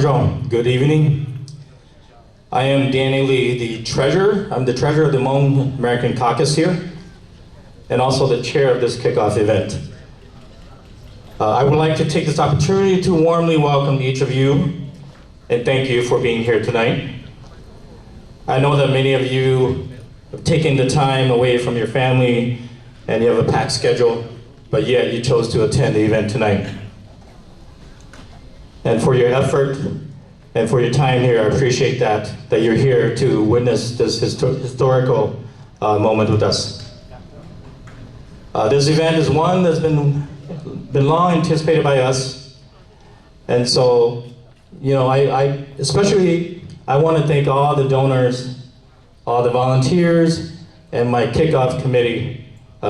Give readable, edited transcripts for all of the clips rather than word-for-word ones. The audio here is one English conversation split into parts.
Bonjour, good evening. I am Danny Lee, the treasurer. I'm the treasurer of the Hmong American Caucus here, and also the chair of this kickoff event. I would like to take this opportunity to warmly welcome each of you and thank you for being here tonight. I know that many of you have taken the time away from your family and you have a packed schedule, but yet you chose to attend the event tonight. And for your effort and for your time here, I appreciate that you're here to witness this historical moment with us. This event is one that's been long anticipated by us. And so, you know, I especially want to thank all the donors, all the volunteers, and my kickoff committee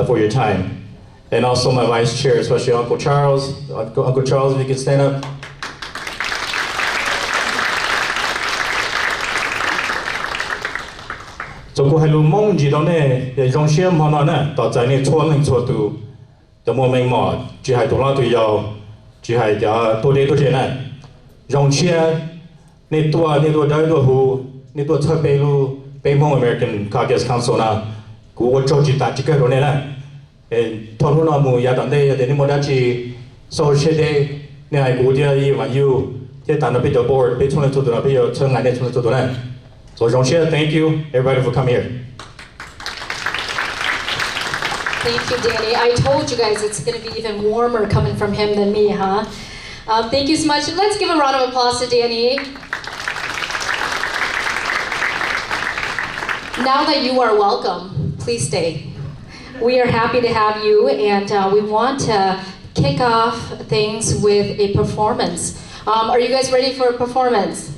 for your time. And also my vice chair, especially Uncle Charles. Uncle Charles, if you could stand up. So go hello Hmong gì đó nè, để trong xem họ nói nè, tỏ giải này chua lên chua tu, để mua mình mỏ, chỉ hay tụi nó tụi giàu, chỉ hay cho tôi đây tôi thế này, trong xem này tôi đây tôi hú, này tôi chơi bê lu, bê Hmong American Caucus Council nào, của cho chỉ ta chỉ cái đó này nè, thằng nó nói mù ya tận đây để mua đá chỉ, sau khi đây này hay của dia y mà yêu, cái tận nó bị đổ board, bị thằng nó tụi nó bị chơi ngày này thằng nó tụi nó. So Jean-Pierre, thank you everybody for coming here. Thank you, Danny. I told you guys it's going to be even warmer coming from him than me, huh? Thank you so much. Let's give a round of applause to Danny. Now that you are welcome, please stay. We are happy to have you, and we want to kick off things with a performance. Are you guys ready for a performance?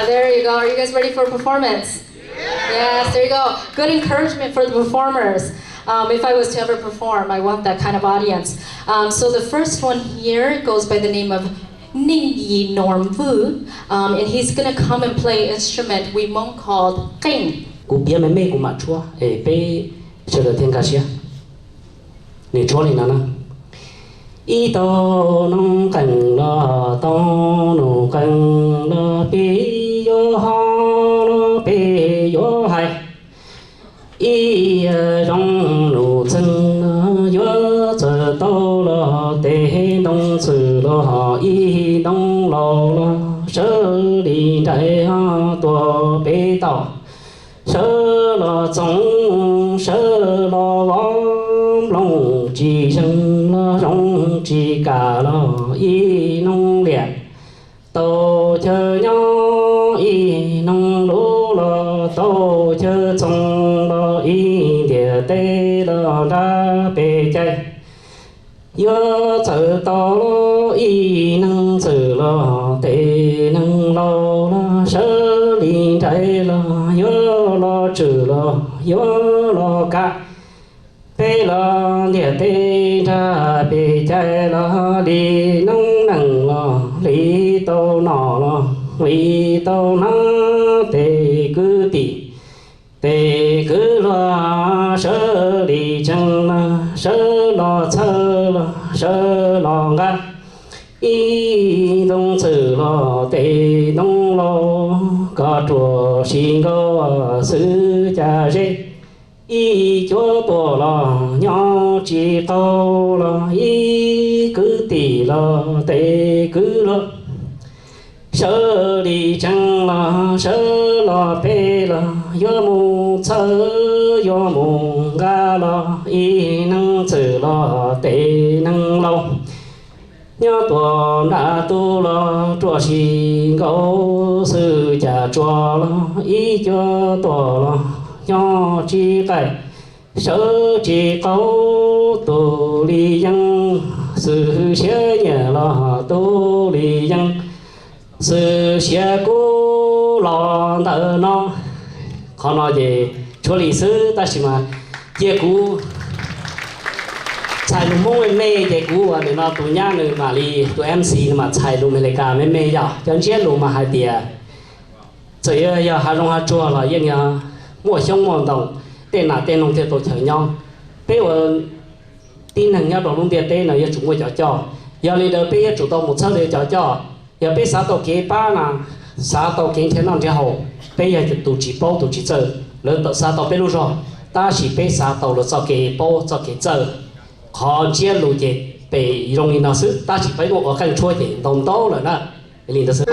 There you go. Are you guys ready for a performance? Yes, there you go. Good encouragement for the performers. If I was to ever perform, I want that kind of audience. So the first one here goes by the name of NENG Norm Vu, and he's going to come and play an instrument we Hmong called King. Y to nong cành lo to nụ cành lo pi yo ho lo pi yo hai y rong nụ chân yo chờ to lo te nong sư lo y nong lo sơ đi trái ha tua bê tàu sơ lo trong sơ lo vong lòng chỉ sinh lo rong chỉ cả lo y nông liệt tổ chờ nhau y nông lúa lo tổ chờ trong lo y địa tê lo ra bề chạy yo chờ to lo y nông chờ lo tê nông lo sơ đi chạy lo yo lo trừ lo yo lo cả bê lo địa tê ra bê chạy lo đi nông nằng lo lý tô nọ lo lý tô nó tê cứ tỉ tê cứ lo sơ đi chân lo sơ lo sơ lo sơ lo ngã y đông sự lo tê đông lo có chùa xin có sư cha dê y chúa tổ lo nhau chỉ tao lo y cứ tỉ lo tê cứ lo sơ đi chân lo sơ lo bê lo yo mu sơ yo mu ga lo y năng sự lo tê năng lo nhớ tổ đã tu lo chùa xin có sư cha chùa lo y cho tổ lo nhỏ chỉ cái sơ chỉ câu tu lý dân sự sẽ nhờ lo tu lý dân sự sẽ cố lo đỡ nó họ nói gì cho lý sư ta chỉ mà chia cú chạy lùng mông mê cái cú để nó tụi nhá nữa mà đi tụi MC mà chạy lùng mê cả mê giờ cho chết lùng mà hai tiệt chỉ giờ hai long hai chua là yên nhá mua xong mòn đồng tên là tên nông tiền tổ chở nhau bây giờ tin hàng nhau đồng tiền tên là chúng tôi cho giờ leader bây giờ chủ động một số để cho giờ bây sao tàu kế ba là sao tàu kế thế nào thì hậu bây giờ thì tụ chỉ bao tụ chỉ chờ lớn tàu sao tàu bây lúc rồi ta chỉ bây sao tàu là sao kế bao sao kế chờ họ chia lối kế bị dùng in nào sự ta chỉ phải một cái chuỗi thì đồng tố là đó liền đó sự.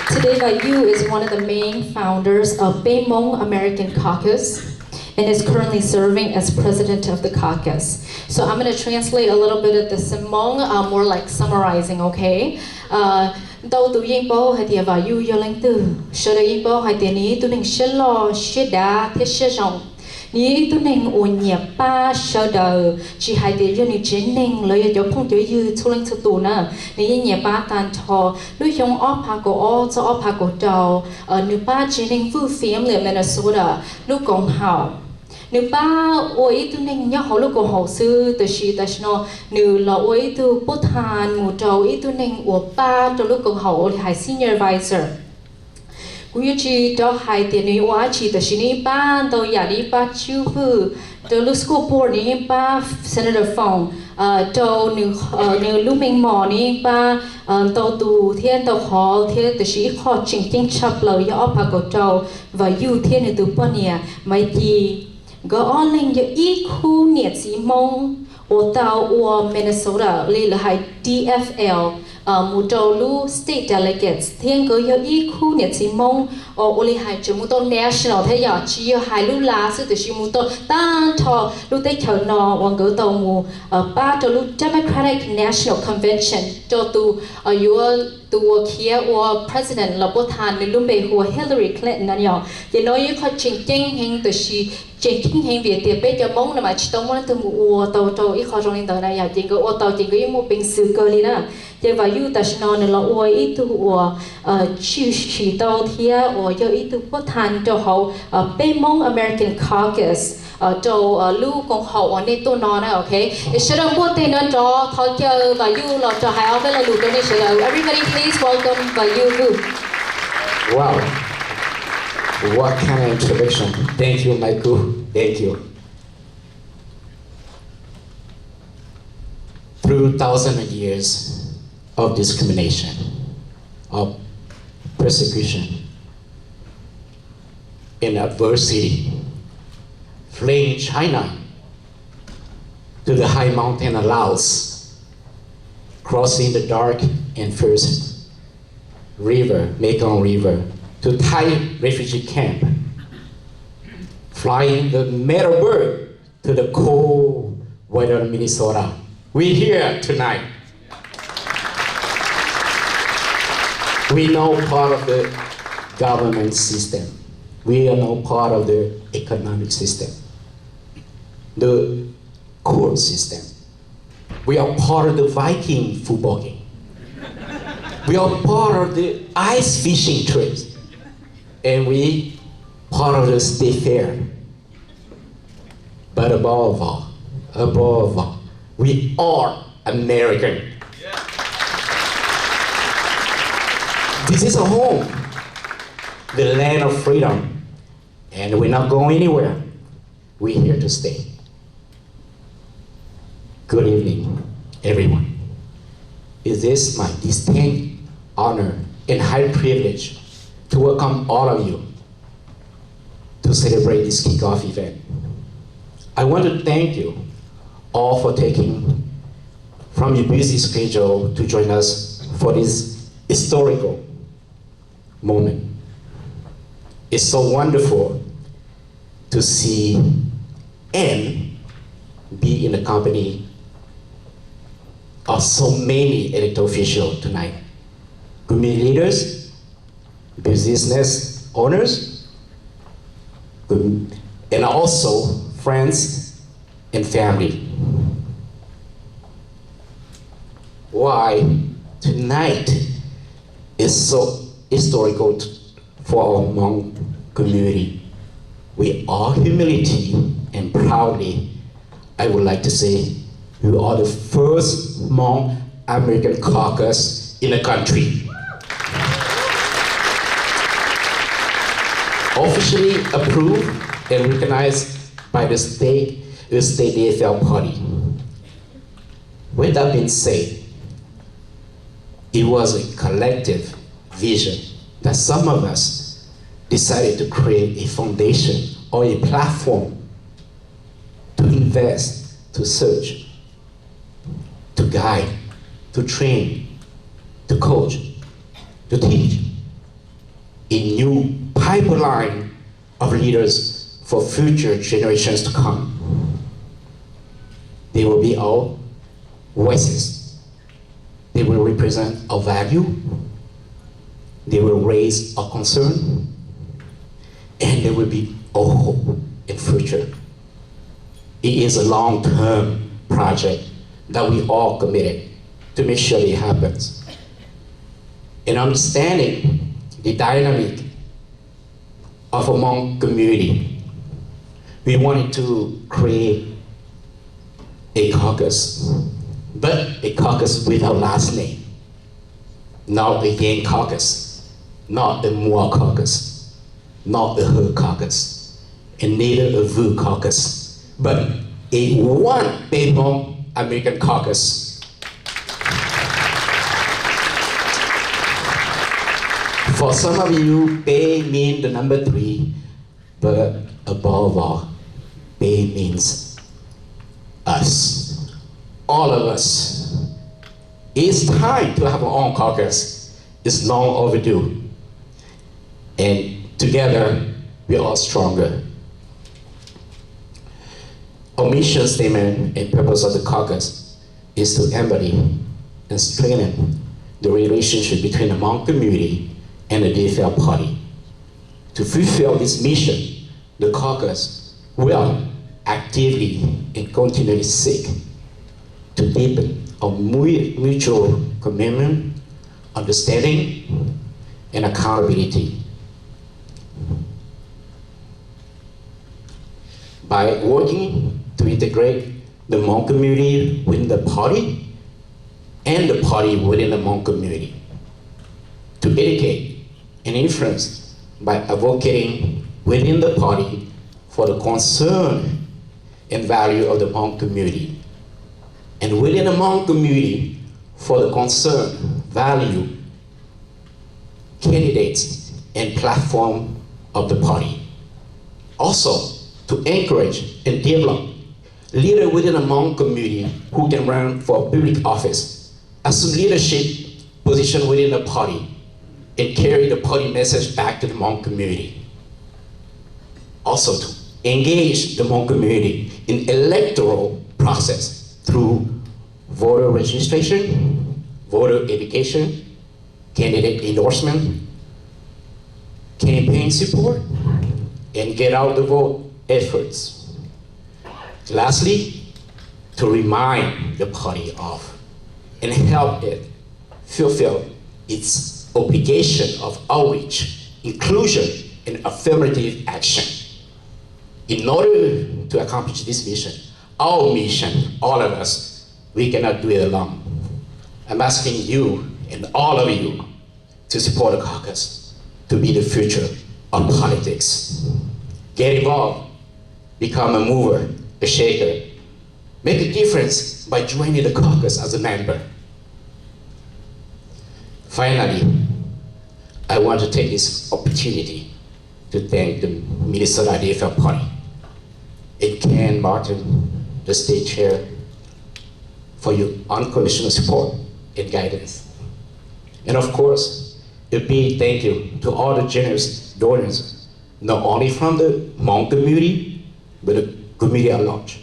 Today, Yu is one of the main founders of Hmong American CAUCUS and is currently serving as president of the CAUCUS. So I'm going to translate a little bit of the Hmong, more like summarizing, okay? Đâu tụ yên bố hay tiề vào yu yo lãnh tử, sợ đời yên bố hay tiề ní tụ nình sợ lo sợ đá thiết sợ rộng, ní tụ nình ổn nhẹ ba sợ đời, chỉ hay tiề yo ní chế nình lời yo phong cho yu thu lãnh thực tụ nè, ní nhẹ ba tàn thọ, lúc yong óp hà cổ ó cho óp hà cổ đầu, nữ ba chế nình vu phim liệm Minnesota, lúc công hảo. Nếu ba ôi tu nên nhớ họ lúc còn học sư từ sĩ từ nó nếu là ôi tu bút hàn một trâu ít tu nên của ba trong lúc còn học thì hay senior advisor cũng chỉ cho hai tiền nếu quá chỉ từ sĩ ní ba đầu giả đi ba chiêu hư từ lúc school board ní ba senator phong đầu nếu lúc mình mò ní ba đầu tu thiên đầu họ thiên từ sĩ họ chỉnh chỉnh chập lời do áp hạ cầu trâu và yêu thiên từ tu bao nhiêu mấy gì có lên cho ít khu nhiệt sĩ mông ở tàu ở Minnesota là hai DFL một trâu lu state delegates thiên có ít khu nhiệt sĩ mông ở hai chỗ một tàu national thế giờ chỉ hai lu lá sự từ chỉ một tàu tan thọ lu tây chờ nọ hoặc có tàu một ba trâu lu Democratic National Convention cho tu ở tua kia or president la botan ni lumbe hua Hillary Clinton anh yo you know you có chỉnh chỉnh hình từ si chỉnh chỉnh hình Việt tiệp bé cho mong là mà chỉ tông muốn từ một tàu tàu ít khó trong những tàu này ya chỉnh cái tàu chỉnh cái một bình sự cơ đi na thì vào you ta nói là ua ít tu chỉ tàu thia or yo ít tu botan cho hậu bé Hmong American CAUCUS cho lưu công hậu ở đây tôi nói này, okay? Sẽ đồng bộ tên nó cho thọ chờ và you là cho hai ông với là lưu cái này sẽ là everybody please welcome và you. Wow, what kind of introduction? Thank you, Michael. Thank you. Through thousands of years of discrimination, of persecution, and adversity, fleeing China to the high mountain of Laos, crossing the dark and fierce river, Mekong River, to Thai refugee camp, flying the metal bird to the cold weather of Minnesota. We're here tonight. We know part of the government system. We are now part of the economic system, the court system. We are part of the Viking football game. We are part of the ice fishing trips. And we part of the state fair. But above all, we are American. This is a home, the land of freedom. And we're not going anywhere. We're here to stay. Good evening, everyone. It is my distinct honor and high privilege to welcome all of you to celebrate this kickoff event. I want to thank you all for taking from your busy schedule to join us for this historical moment. It's so wonderful to see and be in the company of so many elected officials tonight. Community leaders, business owners, and also friends and family. Why tonight is so historical for our Hmong community. We are humility and proudly, I would like to say, we are the first Hmong American caucus in the country. Officially approved and recognized by the state AFL party. With that being said, it was a collective vision that some of us decided to create a foundation or a platform to invest, to search, to guide, to train, to coach, to teach a new pipeline of leaders for future generations to come. They will be our voices. They will represent our value. They will raise our concern. And they will be our hope and future. It is a long-term project that we all committed to make sure it happens. In understanding the dynamic of a Hmong community, we wanted to create a caucus, but a caucus without last name. Not a Yang caucus, not a Mua caucus, not a He caucus, and neither a Vu caucus, but a one Hmong American caucus. For some of you, Bay means the number 3, but above all, Bay means us, all of us. It's time to have our own caucus. It's long overdue. And together, we are stronger. Our mission statement and purpose of the caucus is to embody and strengthen the relationship between the Hmong community and the DFL party. To fulfill this mission, the caucus will actively and continually seek to deepen our mutual commitment, understanding, and accountability. By working to integrate the Hmong community within the party and the party within the Hmong community, to educate and influence by advocating within the party for the concern and value of the Hmong community, and within the Hmong community for the concern, value, candidates, and platform of the party. Also, to encourage and develop leaders within the Hmong community who can run for public office, assume leadership position within the party, and carry the party message back to the Hmong community. Also, to engage the Hmong community in electoral process through voter registration, voter education, candidate endorsement, campaign support, and get out the vote efforts. Lastly, to remind the party of and help it fulfill its obligation of outreach, inclusion, and affirmative action. In order to accomplish this mission, our mission, all of us, we cannot do it alone. I'm asking you and all of you to support the caucus to be the future of politics. Get involved, become a mover, a shaker. Make a difference by joining the caucus as a member. Finally, I want to take this opportunity to thank the Minnesota DFL Party and Ken Martin, the state chair, for your unconditional support and guidance. And of course, a big thank you to all the generous donors, not only from the Hmong community, but the community at large.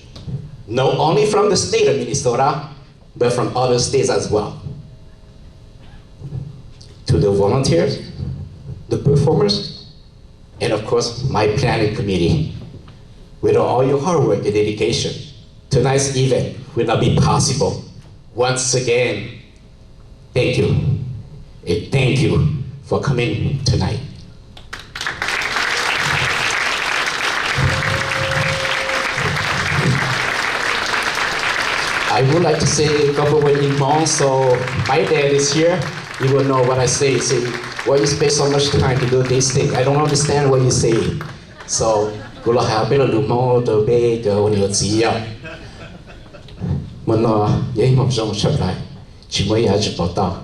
Not only from the state of Minnesota, but from other states as well. To the volunteers, the performers, and of course, my planning committee. With all your hard work and dedication, tonight's event will not be possible. Once again, thank you. And thank you for coming tonight. I would like to say a couple words in Hmong, so my dad is here. You will know what I say. Say, why you spend so much time to do this thing? I don't understand what you say. So, good luck. Bây giờ đủ mô đồ bê đồ nhiều gì ạ. Mà nó dễ mọc rong sắp lại. Chỉ mới ở chụp bảo tao.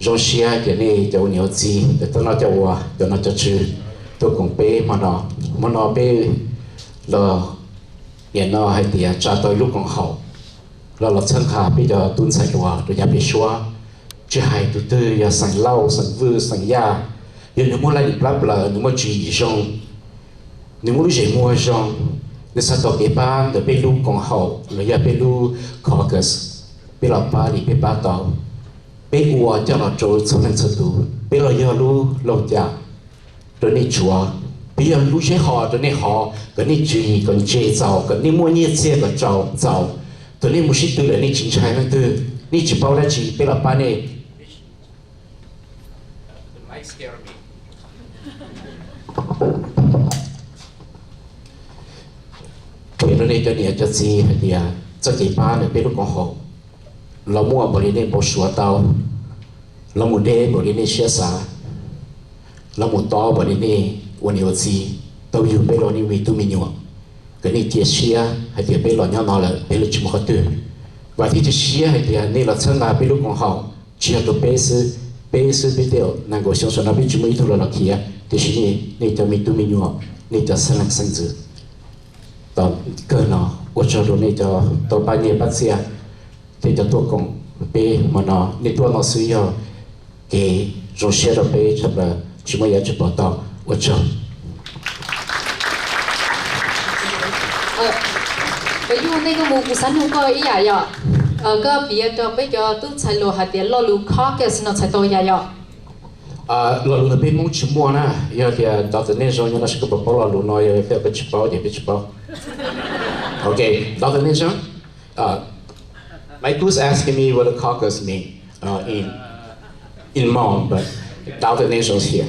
Rong xia cái này đồ nhiều gì. Để tôi nói cho hòa, tôi nói cho chữ. Tôi cũng bê mà nó bê là hiện nó hay thì trả tôi lúc còn hậu. Là chân khá bây giờ tuân sạch hòa, tôi nhà bị xóa. Chứ hai tụi tôi ya sẵn lau, sẵn vư, sẵn ya. Giờ nếu muốn lại đi bắp là nếu muốn chỉ rong. Nếu muốn dễ mua rong. Nếu sao tỏ cái ba, để bê lúc còn hậu, là ya bê lúc CAUCUS. Bê lọ ba đi bê ba tàu. Bê ua cho nó trôi sau lần sơ tù. Bê lọ ya lúc lột dạ. Rồi này chúa. Bây giờ lúc chế họ, rồi này họ. Cái này chỉ còn chế giàu, cái này mua nhiệt xe còn giàu. Rồi này mua xích tư là này chính trái năng tư. Này chỉ bao ra chỉ bê lọ ba này. The mic scared me. Thì nó này cho địa cho gì thì cho cái ba này biết lúc còn hậu. Nó mua bỏ đi nên bỏ xóa tao. Nó mua đê bỏ đi nên xia xá. Nó mua to bỏ đi nên uốn nhiều gì. Tao yêu biết lo đi vì tụi mình nhọ. Cái này tiệt xia hay tiệt biết lo nhau nó là biết lo chỉ một thứ. Và thì tiệt xia hay tiệt này là chân là biết lúc còn hậu. Chỉ là tụi bé sư biết điều. Nàng có sống nó biết chỉ mấy thứ là kia. Thì xin này cho mình tụi mình nhọ. Này cho sang sang dữ. Tao cơ nó, ở chỗ đó này cho tao bao nhiêu bác sĩ thì cho tôi cũng bé mà nó nên tôi nó sử dụng cái rồi xe đó bé cho là chỉ mới giờ chụp bảo tao ở chỗ. Bây giờ này cái mục sản phẩm có ý gì ạ? Có biết đó bây giờ tôi chạy lộ hạt tiền lo lu caucus nó chạy tôi ya. Lo lu lebih mau semua na, ya dia data ni zon yang nak sebab lo lu noi dia bercepat dia bercepat. Okay, data ni zon. Michael's asking me what a caucus mean in Hmong, but data ni zon's here.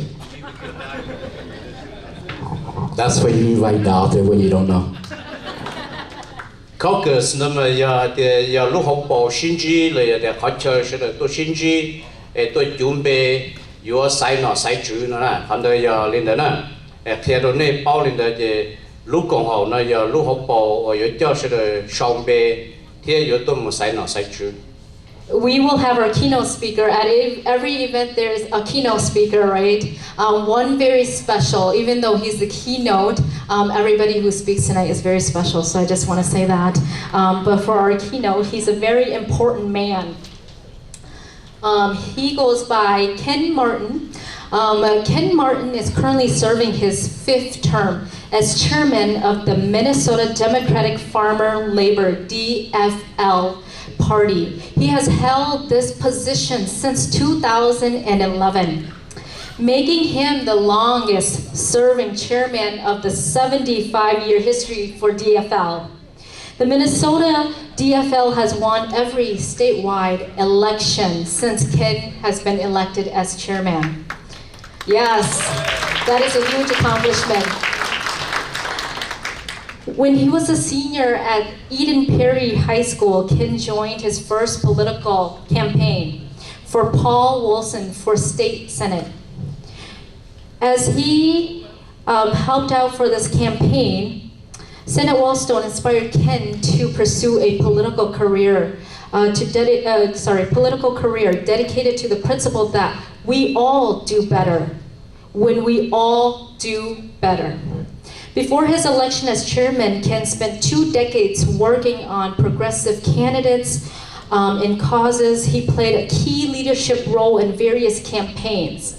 That's why you invite data when you don't know. CAUCUS 那么要录好保新机了，要考测是的，多新机，多准备要塞那塞住那，反正要领的呢，贴到那包领的录讲好，那要录好保，要叫是的上备，贴要多么塞那塞住。We will have our keynote speaker at every event. There's a keynote speaker, right? One very special. Even though he's the keynote, everybody who speaks tonight is very special. So I just want to say that. But for our keynote, he's a very important man. He goes by Ken Martin. Ken Martin is currently serving his 5th term as chairman of the Minnesota Democratic Farmer Labor (DFL) Party. He has held this position since 2011, making him the longest serving chairman of the 75-year history for DFL. The Minnesota DFL has won every statewide election since Ken has been elected as chairman. Yes, that is a huge accomplishment. When he was a senior at Eden Prairie High School, Ken joined his first political campaign for Paul Wilson for state senate. As he helped out for this campaign, Senator Wellstone inspired Ken to pursue a political career, dedicated to the principle that we all do better when we all do better. Before his election as chairman, Ken spent 2 decades working on progressive candidates and causes. He played a key leadership role in various campaigns.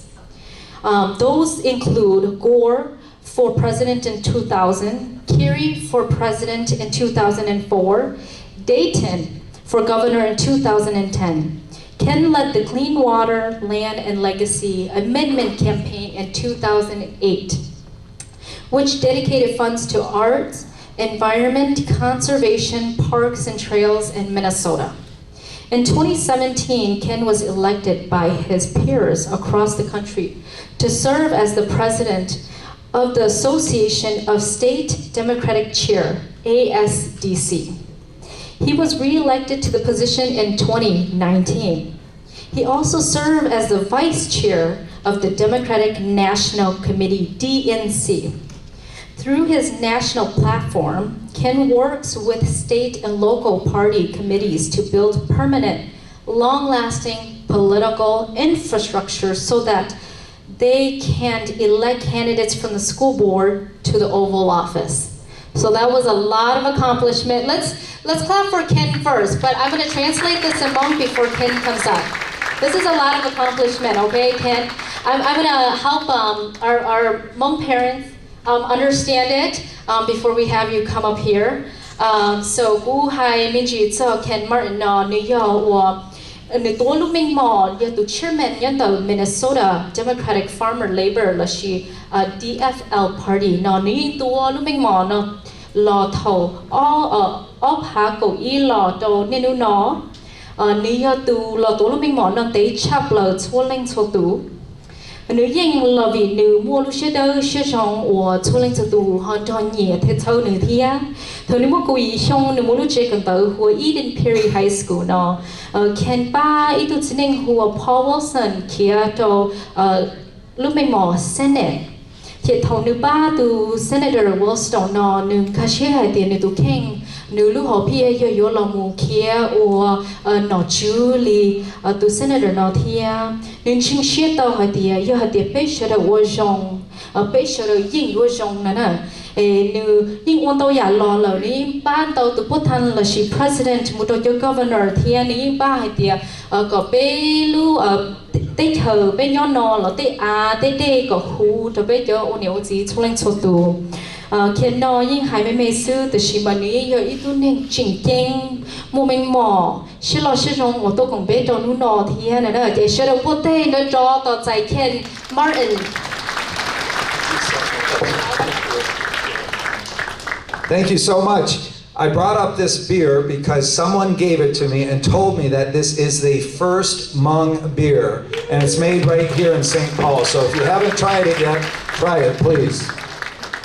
Those include Gore for president in 2000, Kerry for president in 2004, Dayton for governor in 2010. Ken led the Clean Water, Land, and Legacy Amendment campaign in 2008, which dedicated funds to arts, environment, conservation, parks, and trails in Minnesota. In 2017, Ken was elected by his peers across the country to serve as the president of the Association of State Democratic Chair, ASDC. He was re-elected to the position in 2019. He also served as the vice chair of the Democratic National Committee, DNC. Through his national platform, Ken works with state and local party committees to build permanent, long-lasting political infrastructure so that they can elect candidates from the school board to the Oval Office. So that was a lot of accomplishment. Let's clap for Ken first, but I'm going to translate this in Hmong before Ken comes up. This is a lot of accomplishment, okay, Ken? I'm going to help our Hmong parents understand it before we have you come up here. So, Gu Hai Minji Tso Ken Martin no New York Nữ tố lúc mình mò giờ tụ chairman nhân tờ Minnesota Democratic Farmer Labor là she DFL Party nó nữ tố lúc mình mò nó lò thầu ó phá cầu y lò đầu nên nó nữ giờ tụ lò tố lúc mình mò nó tế chắp lờ chua lên chua tụ nữ dân là vì nữ mua lúc xe đâu xe trong của chua lên chua tụ họ cho nhẹ thế thâu nữ thia thời nữ mua quỳ trong nữ mua lúc chơi cần tới của Eden Prairie High School nó Ken ba itu chính của Paul Wilson kia cho lúc mình mò Senate thì thầu nữ ba từ Senator Wellstone nó nữ cá chế hay tiền nữ tụ khen nữ lúc họ phía yo lòng mù kia nó chú li từ Senator nó thia nữ chính chế tao hay tiền yo hay tiền bây giờ là vô rong bây giờ là yên vô rong nè nữ yên quan tao giả lò lờ nữ ban tao từ bút thanh là she president một đội governor thia nữ ba hay tiền có bây lu tê thờ bên nhau nọ là tê tê tê có hu cho bên cho ô nhiều gì chung lên số tu khi nọ nhưng hai mấy sư từ xí mà ní giờ ít tu nên chỉnh chênh mua mình mỏ xí lo xí rong ô tô cũng bên cho nu nọ thì này đó để xí đâu bút tê nó cho tao giải khen Martin. Thank you so much. I brought up this beer because someone gave it to me and told me that this is the first Hmong beer, and it's made right here in St. Paul. So if you haven't tried it yet, try it, please.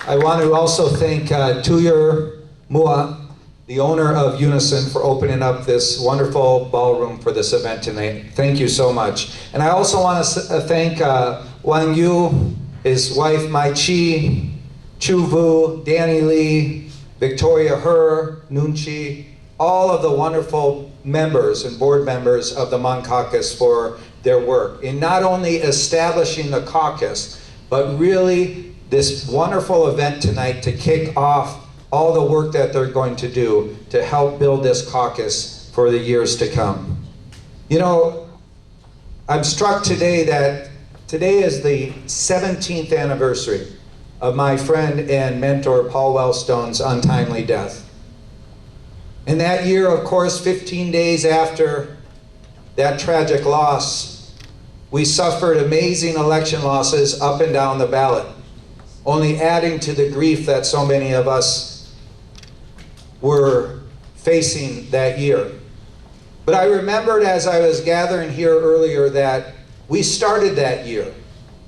I want to also thank Tuyur Mua, the owner of Unison, for opening up this wonderful ballroom for this event tonight. Thank you so much. And I also want to thank WANGLUE, his wife Mai Chi, Chu Vu, Danny Lee, Victoria Her, Nunchi, all of the wonderful members and board members of the Hmong Caucus for their work in not only establishing the caucus, but really this wonderful event tonight to kick off all the work that they're going to do to help build this caucus for the years to come. You know, I'm struck today that today is the 17th anniversary of my friend and mentor Paul Wellstone's untimely death. And that year, of course, 15 days after that tragic loss, we suffered amazing election losses up and down the ballot, only adding to the grief that so many of us were facing that year. But I remembered as I was gathering here earlier that we started that year,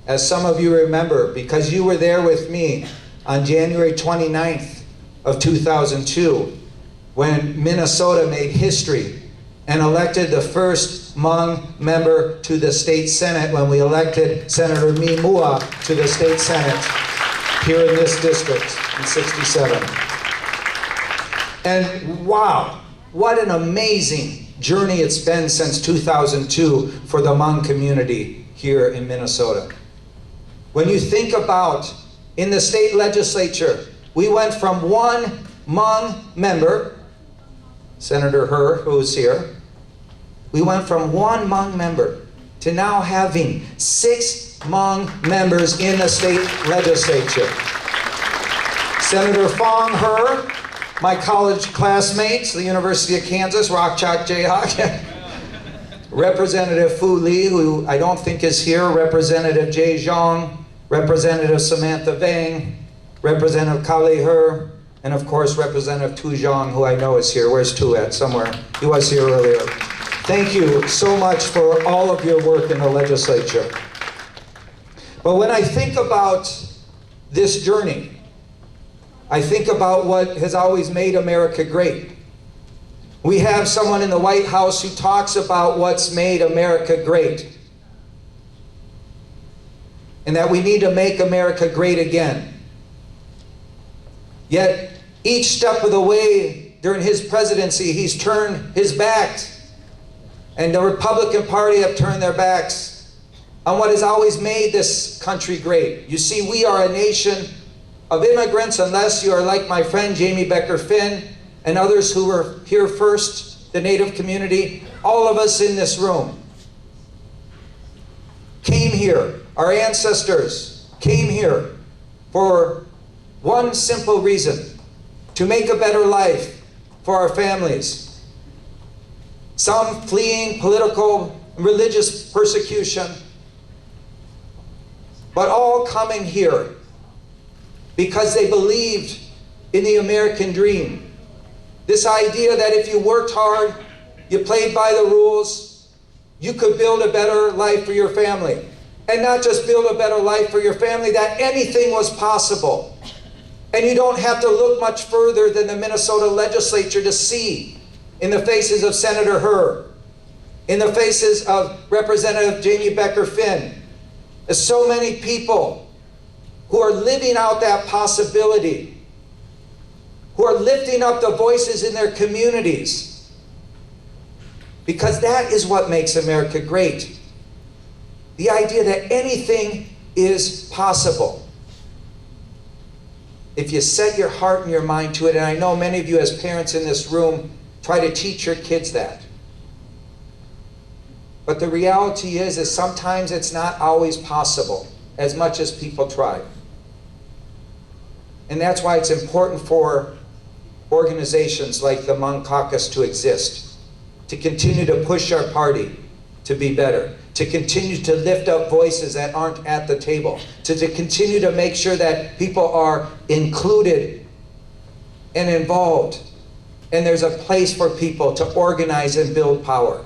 as some of you remember, because you were there with me on January 29th of 2002, when Minnesota made history and elected the first Hmong member to the state Senate, when we elected Senator Mi Mua to the state Senate here in this district in '67. And wow, what an amazing journey it's been since 2002 for the Hmong community here in Minnesota. When you think about, in the state legislature, we went from one Hmong member, Senator Her, who's here, we went from one Hmong member to now having 6 Hmong members in the state legislature. Senator Fong Her, my college classmates, the University of Kansas, Rock Chalk Jayhawk, Representative Fu Lee, who I don't think is here, Representative XIONG, Representative Samantha VANG, Representative Kali Her, and of course Representative Tu Zhang, who I know is here. Where's Tu at? Somewhere. He was here earlier. Thank you so much for all of your work in the legislature. But when I think about this journey, I think about what has always made America great. We have someone in the White House who talks about what's made America great, and that we need to make America great again. Yet, each step of the way during his presidency, he's turned his back, and the Republican Party have turned their backs on what has always made this country great. You see, we are a nation of immigrants, unless you are like my friend Jamie Becker Finn and others who were here first, the Native community. All of us in this room came here. Our ancestors came here for one simple reason: to make a better life for our families. Some fleeing political and religious persecution, but all coming here because they believed in the American dream. This idea that if you worked hard, you played by the rules, you could build a better life for your family. And not just build a better life for your family, that anything was possible. And you don't have to look much further than the Minnesota legislature to see, in the faces of Senator Her, in the faces of Representative Jamie Becker Finn, as so many people who are living out that possibility, who are lifting up the voices in their communities, because that is what makes America great. The idea that anything is possible if you set your heart and your mind to it. And I know many of you as parents in this room try to teach your kids that. But the reality is sometimes it's not always possible, as much as people try. And that's why it's important for organizations like the Hmong Caucus to exist, to continue to push our party to be better, to continue to lift up voices that aren't at the table, to continue to make sure that people are included and involved, and there's a place for people to organize and build power.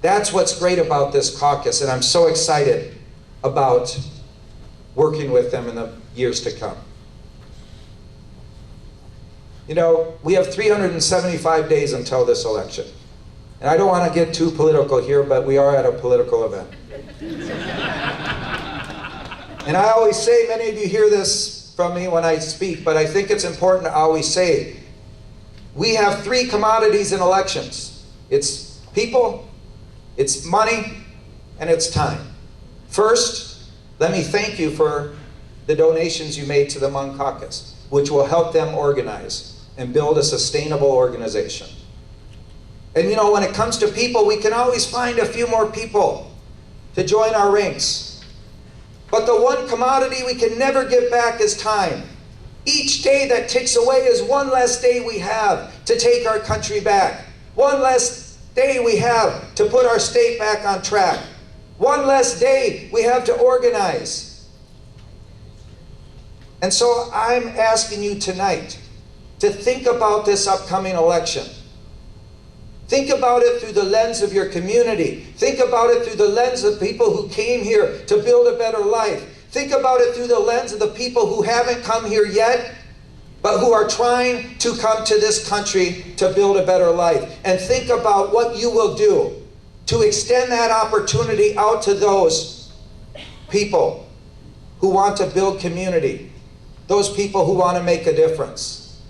That's what's great about this caucus, and I'm so excited about working with them in the years to come. You know, we have 375 days until this election. And I don't want to get too political here, but we are at a political event. And I always say, many of you hear this from me when I speak, but I think it's important to always say, we have three commodities in elections. It's people, it's money, and it's time. First, let me thank you for the donations you made to the Hmong Caucus, which will help them organize and build a sustainable organization. And you know, when it comes to people, we can always find a few more people to join our ranks. But the one commodity we can never get back is time. Each day that ticks away is one less day we have to take our country back. One less day we have to put our state back on track. One less day we have to organize. And so I'm asking you tonight to think about this upcoming election. Think about it through the lens of your community. Think about it through the lens of people who came here to build a better life. Think about it through the lens of the people who haven't come here yet, but who are trying to come to this country to build a better life. And think about what you will do to extend that opportunity out to those people who want to build community, those people who want to make a difference.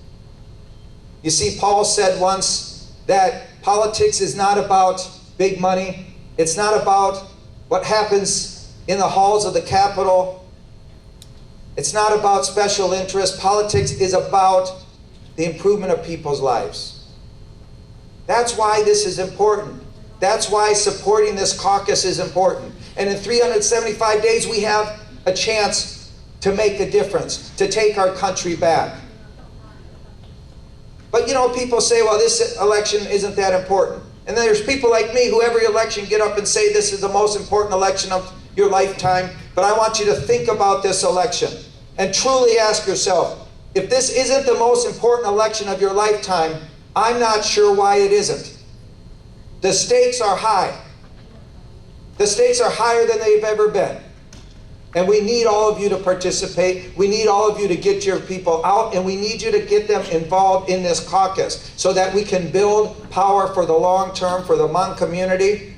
You see, Paul said once that politics is not about big money. It's not about what happens in the halls of the Capitol. It's not about special interest. Politics is about the improvement of people's lives. That's why this is important. That's why supporting this caucus is important. And in 375 days, we have a chance to make a difference, to take our country back. But you know, people say, well, this election isn't that important. And then there's people like me who every election get up and say this is the most important election of your lifetime. But I want you to think about this election and truly ask yourself, if this isn't the most important election of your lifetime, I'm not sure why it isn't. The stakes are high. The stakes are higher than they've ever been. And we need all of you to participate. We need all of you to get your people out, and we need you to get them involved in this caucus so that we can build power for the long term for the Hmong community.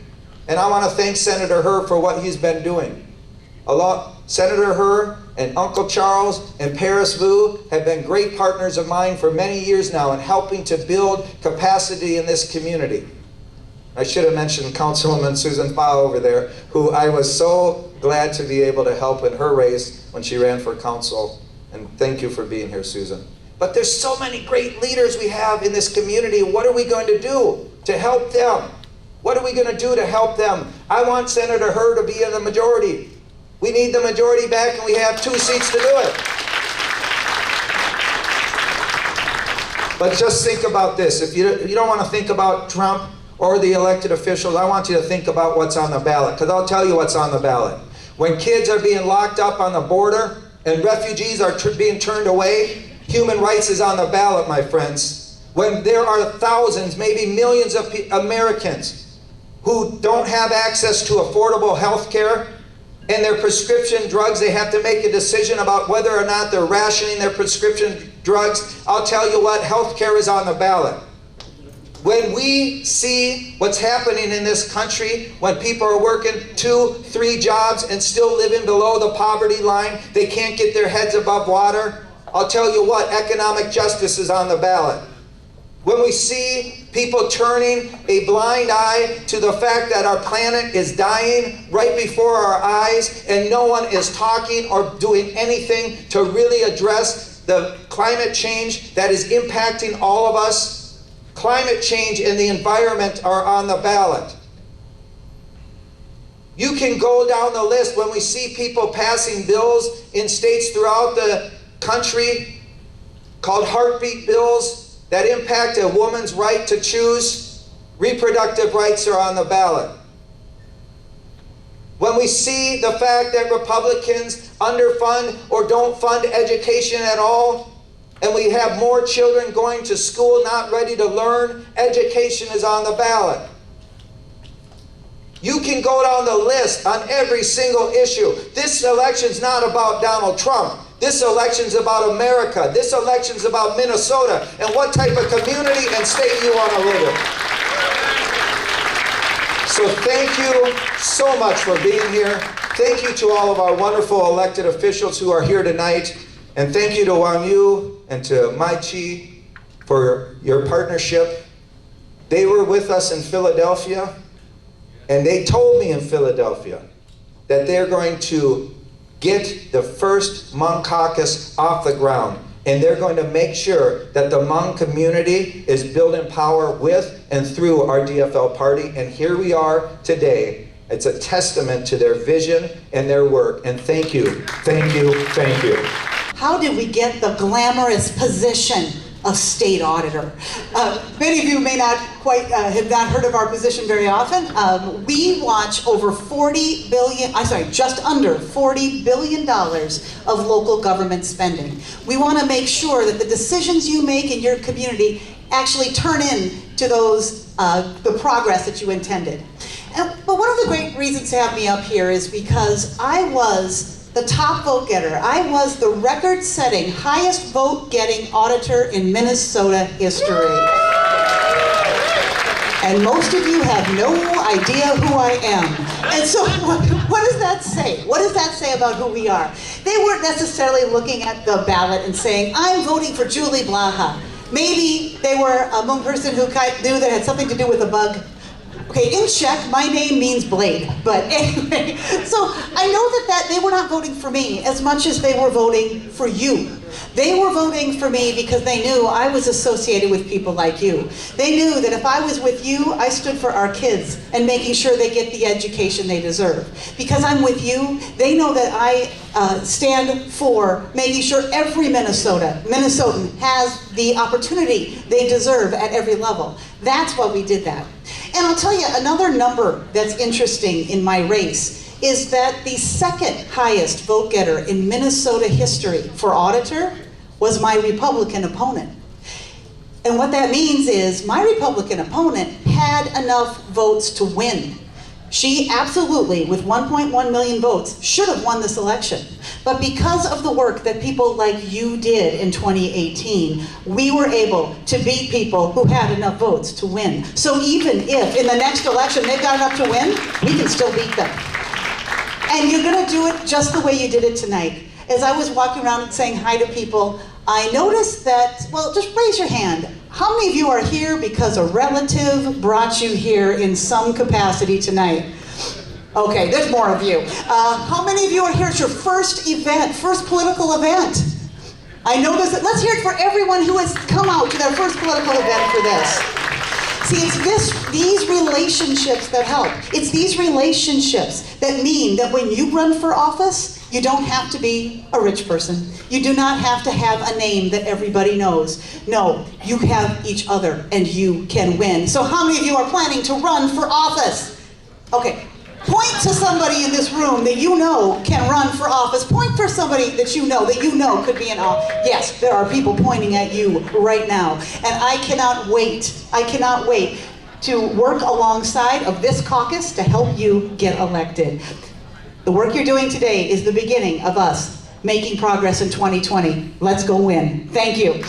And I want to thank Senator Herr for what he's been doing. Senator Herr and Uncle Charles and Paris Vu have been great partners of mine for many years now in helping to build capacity in this community. I should have mentioned Councilwoman Susan Pha over there, who I was so glad to be able to help in her race when she ran for council. And thank you for being here, Susan. But there's so many great leaders we have in this community. What are we going to do to help them? What are we going to do to help them? I want Senator Herr to be in the majority. We need the majority back, and we have 2 seats to do it. But just think about this. If you don't want to think about Trump or the elected officials, I want you to think about what's on the ballot, because I'll tell you what's on the ballot. When kids are being locked up on the border and refugees are being turned away, human rights is on the ballot, my friends. When there are thousands, maybe millions of Americans who don't have access to affordable health care and their prescription drugs, they have to make a decision about whether or not they're rationing their prescription drugs. I'll tell you what, health care is on the ballot. When we see what's happening in this country, when people are working 2, 3 jobs and still living below the poverty line, they can't get their heads above water, I'll tell you what, economic justice is on the ballot. When we see people turning a blind eye to the fact that our planet is dying right before our eyes and no one is talking or doing anything to really address the climate change that is impacting all of us, climate change and the environment are on the ballot. You can go down the list when we see people passing bills in states throughout the country called heartbeat bills that impact a woman's right to choose. Reproductive rights are on the ballot. When we see the fact that Republicans underfund or don't fund education at all, and we have more children going to school not ready to learn, education is on the ballot. You can go down the list on every single issue. This election's not about Donald Trump. This election's about America. This election's about Minnesota and what type of community and state you want to live in. So thank you so much for being here. Thank you to all of our wonderful elected officials who are here tonight. And thank you to WANGLUE and to Mai Chi for your partnership. They were with us in Philadelphia, and they told me in Philadelphia that they're going to get the first Hmong caucus off the ground. And they're going to make sure that the Hmong community is building power with and through our DFL party. And here we are today. It's a testament to their vision and their work. And thank you, thank you, thank you. How did we get the glamorous position of state auditor? Many of you may not quite have not heard of our position very often. We watch over just under $40 billion of local government spending. We want to make sure that the decisions you make in your community actually turn into those the progress that you intended. But one of the great reasons to have me up here is because I was the top vote getter. I was the record-setting, highest vote-getting auditor in Minnesota history. And most of you have no idea who I am. And so what does that say? What does that say about who we are? They weren't necessarily looking at the ballot and saying, I'm voting for Julie Blaha. Maybe they were a Hmong person who knew that had something to do with a bug. Okay, in Czech, my name means blade, but anyway, so I know that they were not voting for me as much as they were voting for you. They were voting for me because they knew I was associated with people like you. They knew that if I was with you, I stood for our kids and making sure they get the education they deserve. Because I'm with you, they know that I stand for making sure every Minnesotan has the opportunity they deserve at every level. That's why we did that. And I'll tell you another number that's interesting in my race is that the second highest vote getter in Minnesota history for auditor was my Republican opponent. And what that means is my Republican opponent had enough votes to win. She absolutely, with 1.1 million votes, should have won this election. But because of the work that people like you did in 2018, we were able to beat people who had enough votes to win. So even if in the next election they've got enough to win, we can still beat them. And you're gonna do it just the way you did it tonight. As I was walking around and saying hi to people, I noticed that, well, just raise your hand. How many of you are here because a relative brought you here in some capacity tonight? Okay, there's more of you. How many of you are here at your first event, first political event? I noticed that. Let's hear it for everyone who has come out to their first political event for this. See, it's these relationships that help. It's these relationships that mean that when you run for office, you don't have to be a rich person. You do not have to have a name that everybody knows. No, you have each other and you can win. So how many of you are planning to run for office? Okay, point to somebody in this room that you know can run for office. Point for somebody that you know could be in office. Yes, there are people pointing at you right now. And I cannot wait to work alongside of this caucus to help you get elected. The work you're doing today is the beginning of us making progress in 2020. Let's go win. Thank you.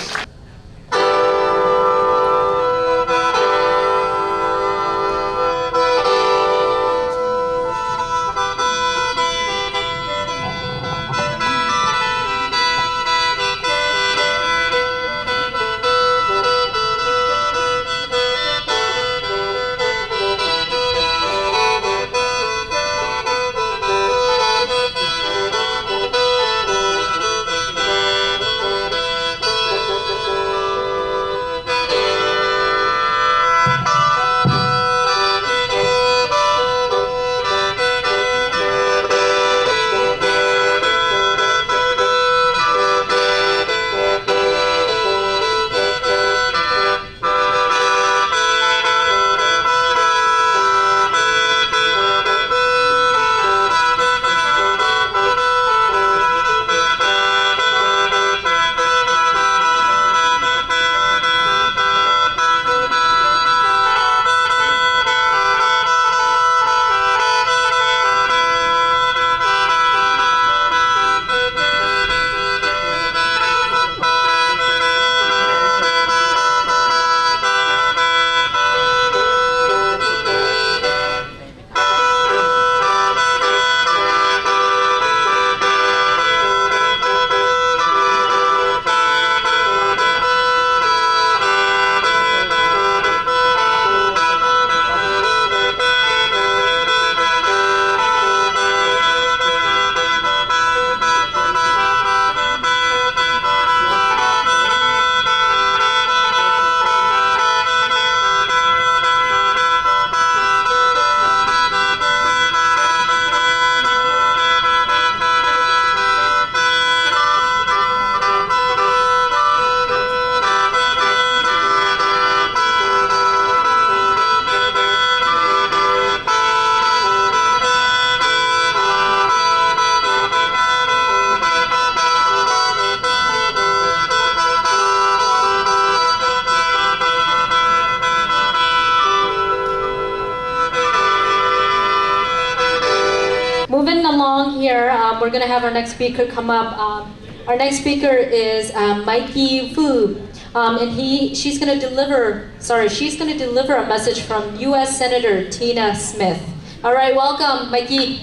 we're going to have our next speaker come up. Our next speaker is Mikey Fu, and she's going to deliver a message from U.S. Senator Tina Smith. All right, welcome, Mikey.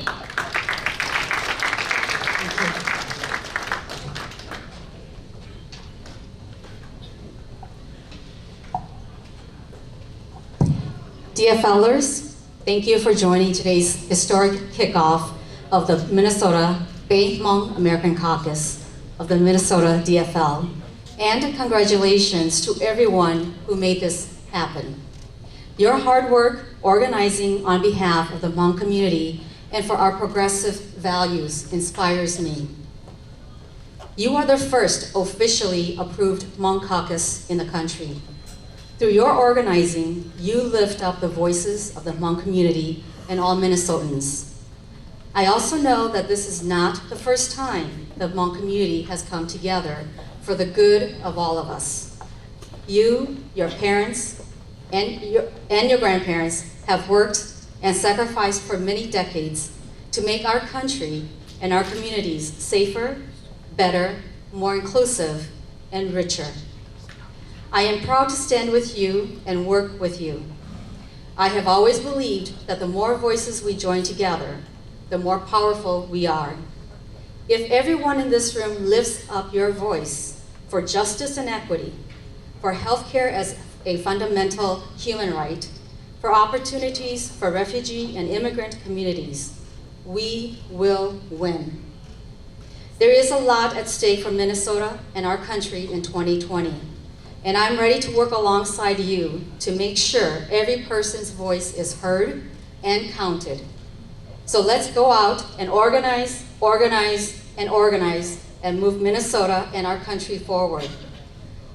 DFLers, thank you for joining today's historic kickoff of the Minnesota Bay Hmong American Caucus of the Minnesota DFL, and congratulations to everyone who made this happen. Your hard work organizing on behalf of the Hmong community and for our progressive values inspires me. You are the first officially approved Hmong caucus in the country. Through your organizing, you lift up the voices of the Hmong community and all Minnesotans. I also know that this is not the first time the Hmong community has come together for the good of all of us. You, your parents, and your grandparents have worked and sacrificed for many decades to make our country and our communities safer, better, more inclusive, and richer. I am proud to stand with you and work with you. I have always believed that the more voices we join together, the more powerful we are. If everyone in this room lifts up your voice for justice and equity, for healthcare as a fundamental human right, for opportunities for refugee and immigrant communities, we will win. There is a lot at stake for Minnesota and our country in 2020. And I'm ready to work alongside you to make sure every person's voice is heard and counted. So let's go out and organize, and move Minnesota and our country forward.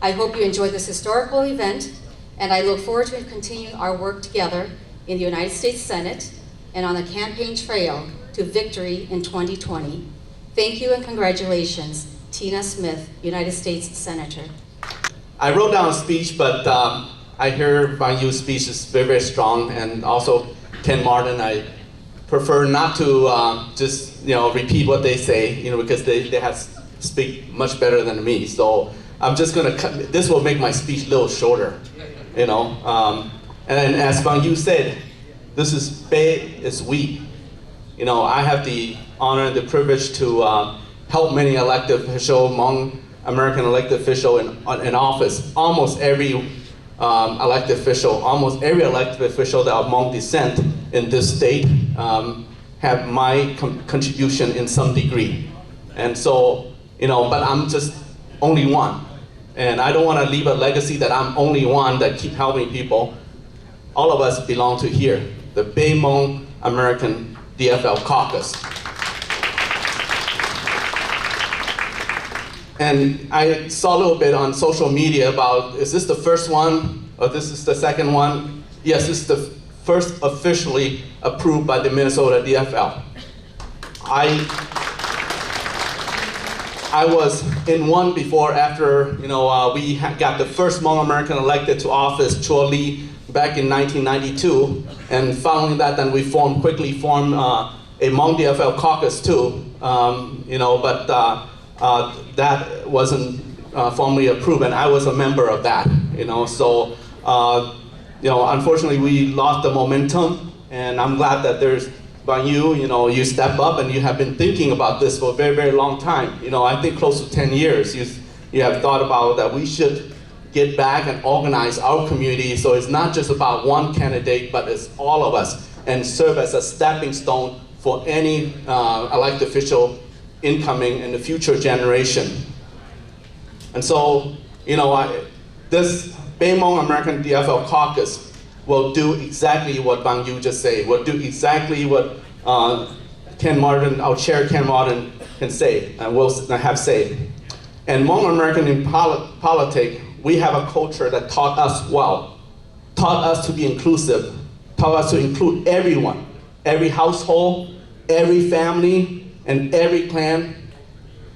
I hope you enjoyed this historical event, and I look forward to continuing our work together in the United States Senate and on the campaign trail to victory in 2020. Thank you and congratulations, Tina Smith, United States Senator. I wrote down a speech, but I hear VANGLUE's speech is very, very strong, and also Ken Martin. I prefer not to just repeat what they say, because they have speak much better than me. So I'm just gonna cut. This will make my speech a little shorter, And as VANGLUE said, this is Bay is we. I have the honor and the privilege to help many elected officials, Hmong American elected official in office. Almost every elected official that are Hmong descent in this state have my contribution in some degree. And so, but I'm just only one. And I don't want to leave a legacy that I'm only one that keep helping people. All of us belong to here, the Bay Hmong American DFL Caucus. And I saw a little bit on social media about, is this the first one, or this is the second one? Yes, this is the first officially approved by the Minnesota DFL. I was in one before, after we got the first Hmong American elected to office, Chua Lee, back in 1992, and following that, then we quickly formed a Hmong DFL caucus too, that wasn't formally approved, and I was a member of that, So, unfortunately, we lost the momentum, and I'm glad that there's VANGLUE, you step up, and you have been thinking about this for a very, very long time. I think close to 10 years, you have thought about that we should get back and organize our community, so it's not just about one candidate, but it's all of us, and serve as a stepping stone for any elected official incoming in the future generation. And so, this Bay Hmong American DFL caucus will do exactly what VANGLUE just said, will do exactly what Ken Martin, our chair Ken Martin, can say, and will have said. And Hmong American in politics, we have a culture that taught us well, taught us to be inclusive, taught us to include everyone, every household, every family, and every clan,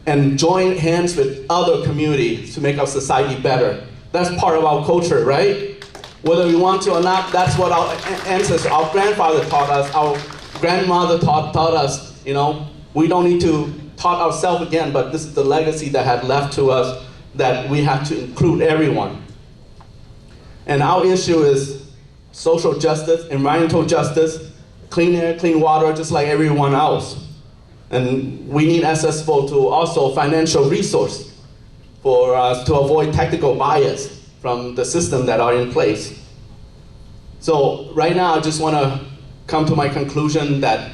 and join hands with other communities to make our society better. That's part of our culture, right? Whether we want to or not, that's what our ancestors, our grandfather taught us, our grandmother taught us, We don't need to taught ourselves again, but this is the legacy that had left to us, that we have to include everyone. And our issue is social justice, environmental justice, clean air, clean water, just like everyone else. And we need accessible to also financial resource for us to avoid tactical bias from the system that are in place. So right now, I just want to come to my conclusion that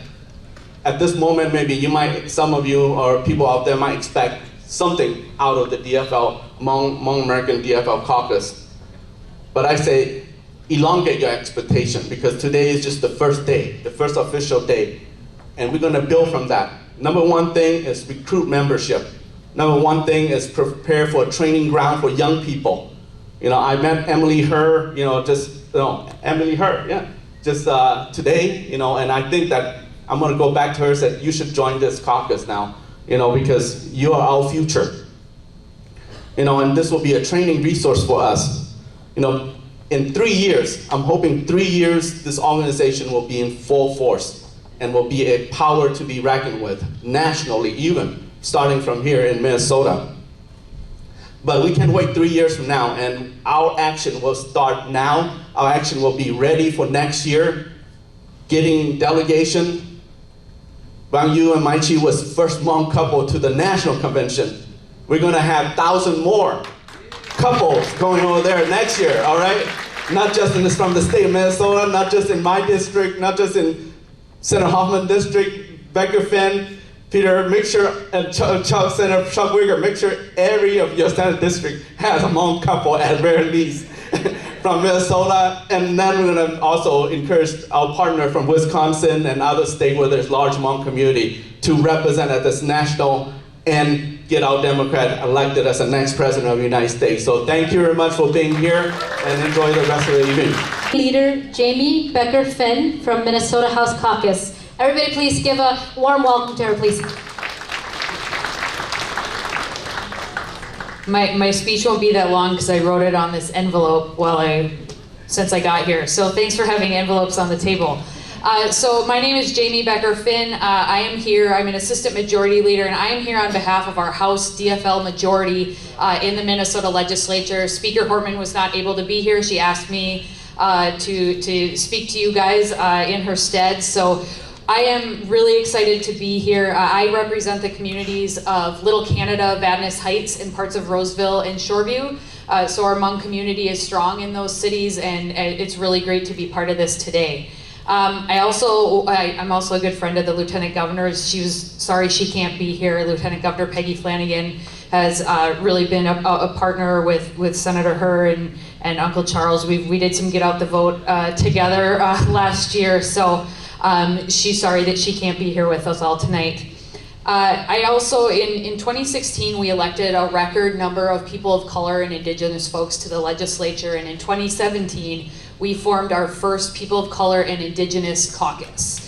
at this moment, maybe you might, some of you or people out there might expect something out of the DFL, Hmong American DFL caucus. But I say, elongate your expectation, because today is just the first day, the first official day. And we're going to build from that. Number one thing is recruit membership. Number one thing is prepare for a training ground for young people. You know, I met Emily Her, Emily Her, yeah, just today, you know, and I think that I'm going to go back to her and say, you should join this caucus now, you know, because you are our future. You know, and this will be a training resource for us. You know, in 3 years, I'm hoping 3 years, this organization will be in full force and will be a power to be reckoned with nationally, even starting from here in Minnesota. But we can wait 3 years from now, and our action will start now. Our action will be ready for next year, getting delegation. WANGLUE and Mai Chi was first Hmong couple to the national convention. We're gonna have 1,000 more couples going over there next year, all right? Not just from the state of Minnesota, not just in my district, not just in Senator Hoffman district, Becker Finn, Peter, make sure, and Senator Chuck Wigger, make sure every of your Senate district has a Hmong couple at very least from Minnesota. And then we're gonna also encourage our partner from Wisconsin and other states where there's large Hmong community to represent at this national and get our Democrat elected as the next president of the United States. So thank you very much for being here and enjoy the rest of the evening. Leader Jamie Becker Finn from Minnesota House Caucus. Everybody please give a warm welcome to her, please. My speech won't be that long because I wrote it on this envelope since I got here. So thanks for having envelopes on the table. So my name is Jamie Becker Finn. I am here, I'm an assistant majority leader, and I am here on behalf of our House DFL majority in the Minnesota legislature. Speaker Hortman was not able to be here. She asked me to speak to you guys in her stead. So I am really excited to be here. I represent the communities of Little Canada, Vadnais Heights, and parts of Roseville and Shoreview. So our Hmong community is strong in those cities, and it's really great to be part of this today. I'm also a good friend of the Lieutenant Governor. She was sorry she can't be here. Lieutenant Governor Peggy Flanagan has really been a partner with Senator Her and Uncle Charles. We did some get out the vote together last year. So she's sorry that she can't be here with us all tonight. I also, in 2016, we elected a record number of people of color and Indigenous folks to the legislature, and in 2017, we formed our first People of Color and Indigenous caucus.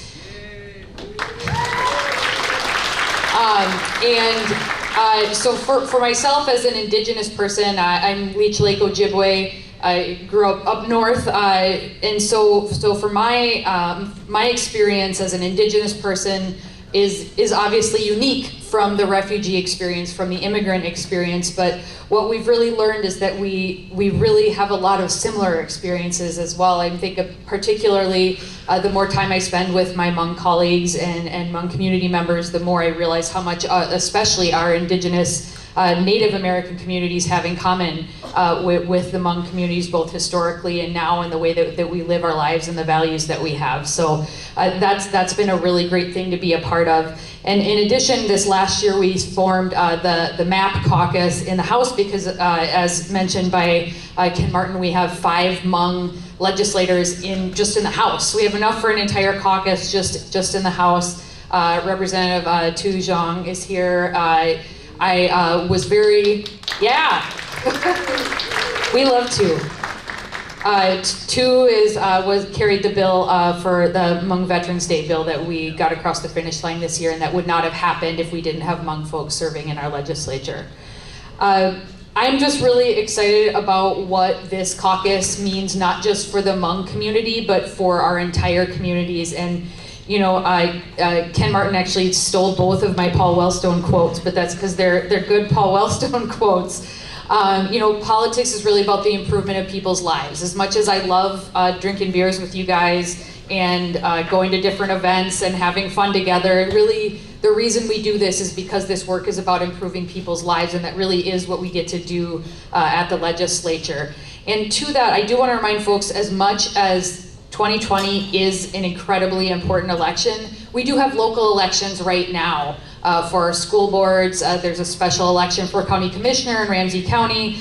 So for myself as an Indigenous person, I'm Leech Lake Ojibwe. I grew up north, and so for my experience as an Indigenous person is obviously unique from the refugee experience, from the immigrant experience, but what we've really learned is that we really have a lot of similar experiences as well. I think particularly the more time I spend with my Hmong colleagues and Hmong community members, the more I realize how much, especially our Indigenous Native American communities have in common with the Hmong communities, both historically and now, in the way that we live our lives and the values that we have. So that's been a really great thing to be a part of. And in addition, this last year we formed the MAP caucus in the House because, as mentioned by Ken Martin, we have 5 Hmong legislators just in the House. We have enough for an entire caucus just in the House. Representative Tu Zhang is here. I was very, yeah, we love Tu. Tu carried the bill for the Hmong Veterans Day bill that we got across the finish line this year, and that would not have happened if we didn't have Hmong folks serving in our legislature. I'm just really excited about what this caucus means, not just for the Hmong community, but for our entire communities. And Ken Martin actually stole both of my Paul Wellstone quotes, but that's because they're good Paul Wellstone quotes. Politics is really about the improvement of people's lives. As much as I love drinking beers with you guys and going to different events and having fun together, really the reason we do this is because this work is about improving people's lives, and that really is what we get to do at the legislature. And to that, I do want to remind folks, as much as 2020 is an incredibly important election, we do have local elections right now for our school boards. There's a special election for county commissioner in Ramsey County,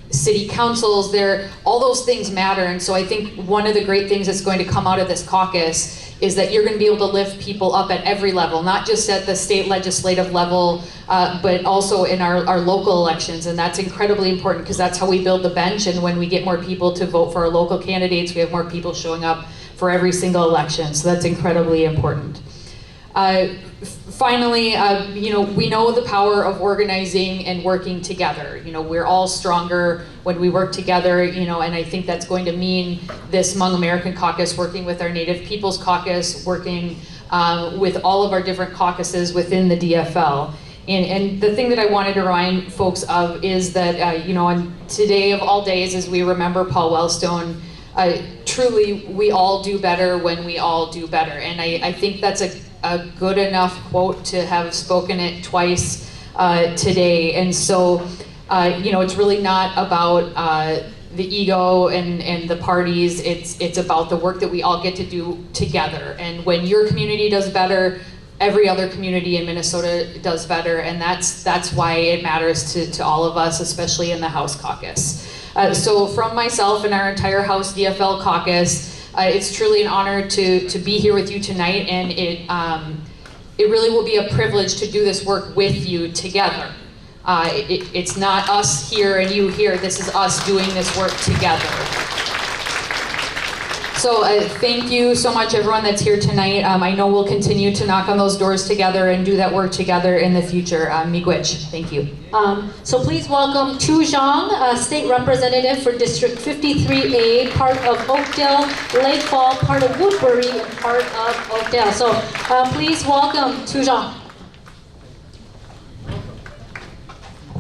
city councils there, all those things matter. And so I think one of the great things that's going to come out of this caucus is that you're going to be able to lift people up at every level, not just at the state legislative level, but also in our local elections. And that's incredibly important because that's how we build the bench. And when we get more people to vote for our local candidates, we have more people showing up for every single election. So that's incredibly important. Finally, we know the power of organizing and working together. We're all stronger when we work together, and I think that's going to mean this Hmong American Caucus working with our Native Peoples Caucus, working with all of our different caucuses within the DFL. And the thing that I wanted to remind folks of is that, on today of all days, as we remember Paul Wellstone, truly, we all do better when we all do better. And I think that's a good enough quote to have spoken it twice today. And so, it's really not about the ego and the parties. It's about the work that we all get to do together. And when your community does better, every other community in Minnesota does better. And that's why it matters to all of us, especially in the House Caucus. So from myself and our entire House DFL caucus, it's truly an honor to be here with you tonight, and it really will be a privilege to do this work with you together. It's not us here and you here, this is us doing this work together. So thank you so much, everyone that's here tonight. I know we'll continue to knock on those doors together and do that work together in the future. Miigwech, thank you. So please welcome Tu Zhang, State Representative for District 53A, part of Oakdale, Lake Fall, part of Woodbury, and part of Oakdale. So please welcome Tu Zhang.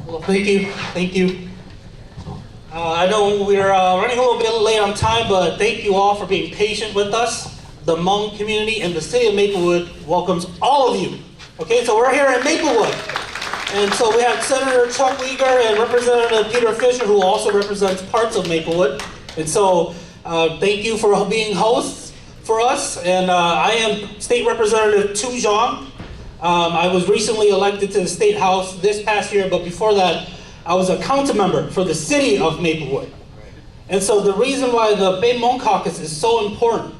Well, thank you. I know we're running a little bit late on time, but thank you all for being patient with us. The Hmong community and the city of Maplewood welcomes all of you. Okay, so we're here in Maplewood. And so we have Senator Chuck Uyghur and Representative Peter Fisher, who also represents parts of Maplewood. And so thank you for being hosts for us. And I am State Representative Tu Zhang. I was recently elected to the State House this past year, but before that, I was a council member for the city of Maplewood. And so the reason why the Hmong Caucus is so important,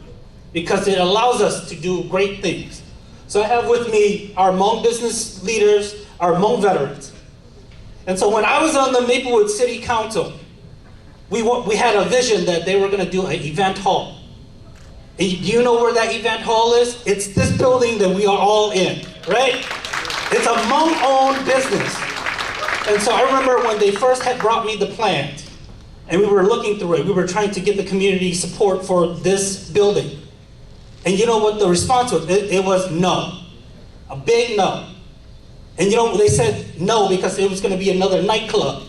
because it allows us to do great things. So I have with me our Hmong business leaders, our Hmong veterans. And so when I was on the Maplewood City Council, we had a vision that they were gonna do an event hall. And do you know where that event hall is? It's this building that we are all in, right? It's a Hmong-owned business. And so I remember when they first had brought me the plans, and we were looking through it, we were trying to get the community support for this building. And you know what the response was? It was no, a big no. And they said no because it was gonna be another nightclub,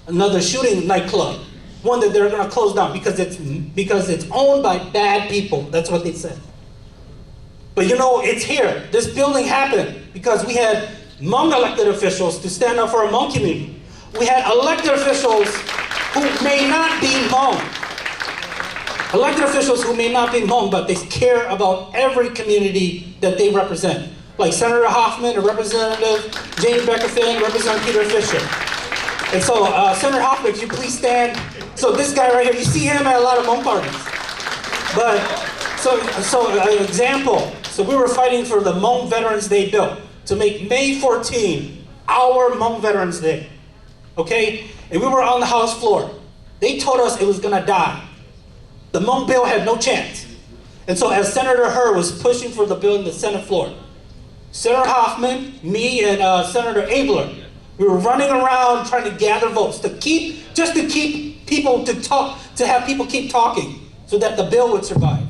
another shooting nightclub, one that they're gonna close down because it's owned by bad people, that's what they said. But it's here, this building happened because we had Hmong elected officials to stand up for our Hmong community. We had elected officials who may not be Hmong. Elected officials who may not be Hmong, but they care about every community that they represent. Like Senator Hoffman, and Representative James Becker-Finn, Representative Peter Fisher. And so, Senator Hoffman, could you please stand? So this guy right here, you see him at a lot of Hmong parties. But, so an example. So we were fighting for the Hmong Veterans Day bill to make May 14 our Hmong Veterans Day, okay? And we were on the House floor. They told us it was gonna die. The Hmong bill had no chance. And so as Senator Hur was pushing for the bill in the Senate floor, Senator Hoffman, me, and Senator Abler, we were running around trying to gather votes to keep people to talk, to have people keep talking so that the bill would survive.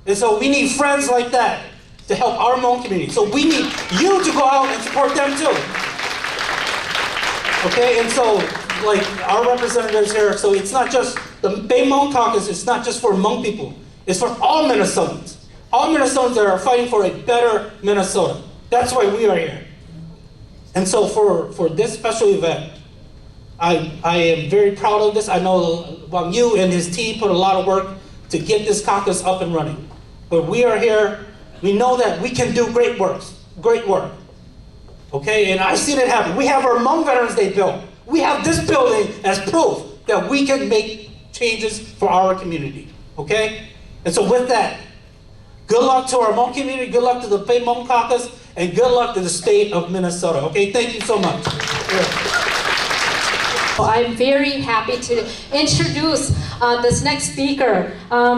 And so we need friends like that to help our Hmong community. So we need you to go out and support them too. Okay, and so like our representatives here, so it's not just the Bay Hmong caucus, it's not just for Hmong people, it's for all Minnesotans. All Minnesotans that are fighting for a better Minnesota. That's why we are here. And so for this special event, I am very proud of this. I know WANGLUE and his team put a lot of work to get this caucus up and running. But we are here, we know that we can do great work. Okay, and I've seen it happen. We have our Hmong Veterans Day bill. We have this building as proof that we can make changes for our community, okay? And so with that, good luck to our Hmong community, good luck to the Bay Hmong caucus, and good luck to the state of Minnesota, okay? Thank you so much. I'm very happy to introduce this next speaker.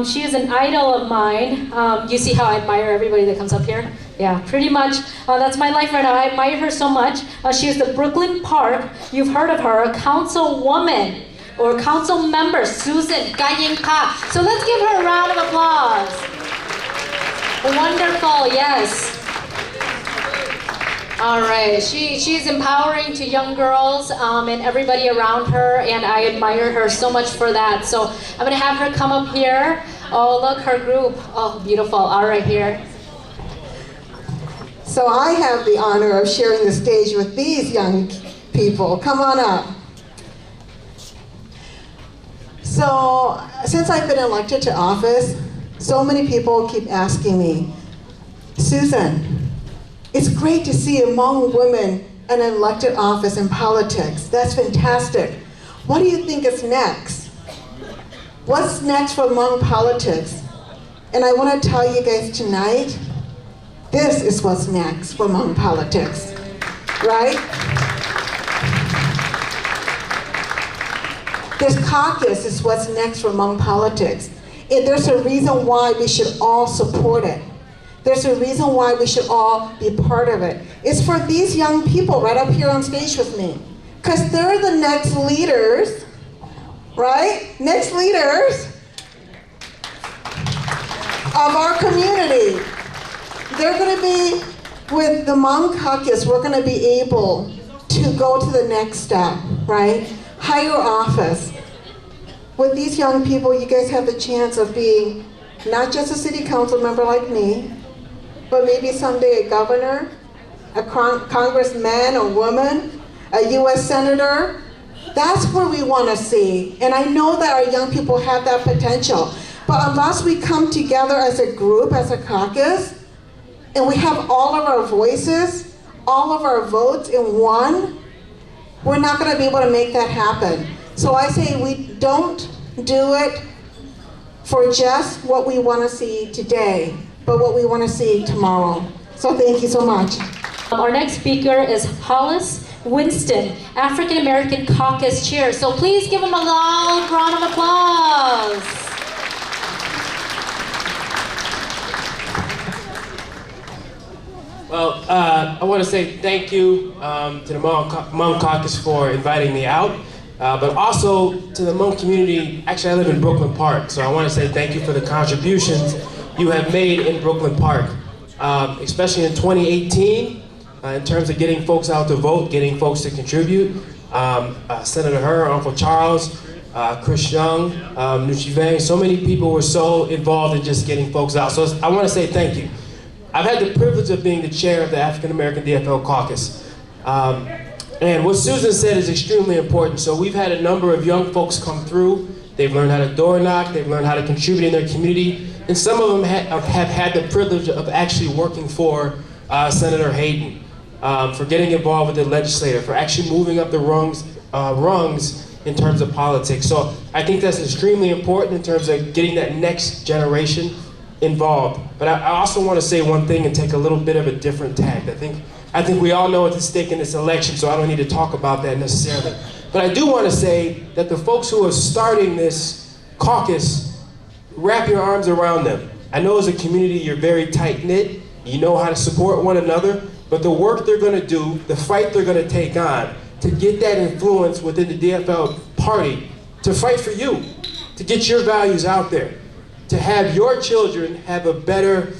She is an idol of mine. You see how I admire everybody that comes up here? Yeah, pretty much. That's my life right now. I admire her so much. She is the Brooklyn Park. You've heard of her, a councilwoman or council member, Susan Ka. So let's give her a round of applause. Wonderful, yes. All right, she's empowering to young girls and everybody around her, and I admire her so much for that. So I'm gonna have her come up here. Oh, look, her group. Oh, beautiful. All right, here. So I have the honor of sharing the stage with these young people. Come on up. So since I've been elected to office, so many people keep asking me, Susan, it's great to see Hmong women in an elected office in politics. That's fantastic. What do you think is next? What's next for Hmong politics? And I want to tell you guys tonight, this is what's next for Hmong politics, right? This caucus is what's next for Hmong politics. And there's a reason why we should all support it. There's a reason why we should all be part of it. It's for these young people right up here on stage with me. Because they're the next leaders, right? Next leaders of our community. They're going to be, with the Hmong caucus, we're going to be able to go to the next step, right? Higher office. With these young people, you guys have the chance of being not just a city council member like me, but maybe someday a governor, a congressman or woman, a US senator. That's where we want to see. And I know that our young people have that potential. But unless we come together as a group, as a caucus, and we have all of our voices, all of our votes in one, we're not going to be able to make that happen. So I say we don't do it for just what we want to see today, but what we want to see tomorrow. So thank you so much. Our next speaker is Hollis Winston, African American Caucus Chair. So please give him a loud round of applause. Well, I want to say thank you to the Hmong Caucus for inviting me out, but also to the Hmong community. Actually, I live in Brooklyn Park, so I want to say thank you for the contributions you have made in Brooklyn Park, especially in 2018, in terms of getting folks out to vote, getting folks to contribute. Senator Her, Uncle Charles, Chris Young, Nuchi VANG, so many people were so involved in just getting folks out. So I want to say thank you. I've had the privilege of being the chair of the African American DFL caucus. And what Susan said is extremely important. So we've had a number of young folks come through. They've learned how to door knock, they've learned how to contribute in their community, and some of them have had the privilege of actually working for Senator Hayden, for getting involved with the legislature, for actually moving up the rungs in terms of politics. So I think that's extremely important in terms of getting that next generation involved. But I also want to say one thing and take a little bit of a different tack. I think we all know what's at stake in this election, so I don't need to talk about that necessarily. But I do want to say that the folks who are starting this caucus, wrap your arms around them. I know as a community you're very tight-knit, you know how to support one another, but the work they're going to do, the fight they're going to take on to get that influence within the DFL party, to fight for you, to get your values out there, to have your children have a better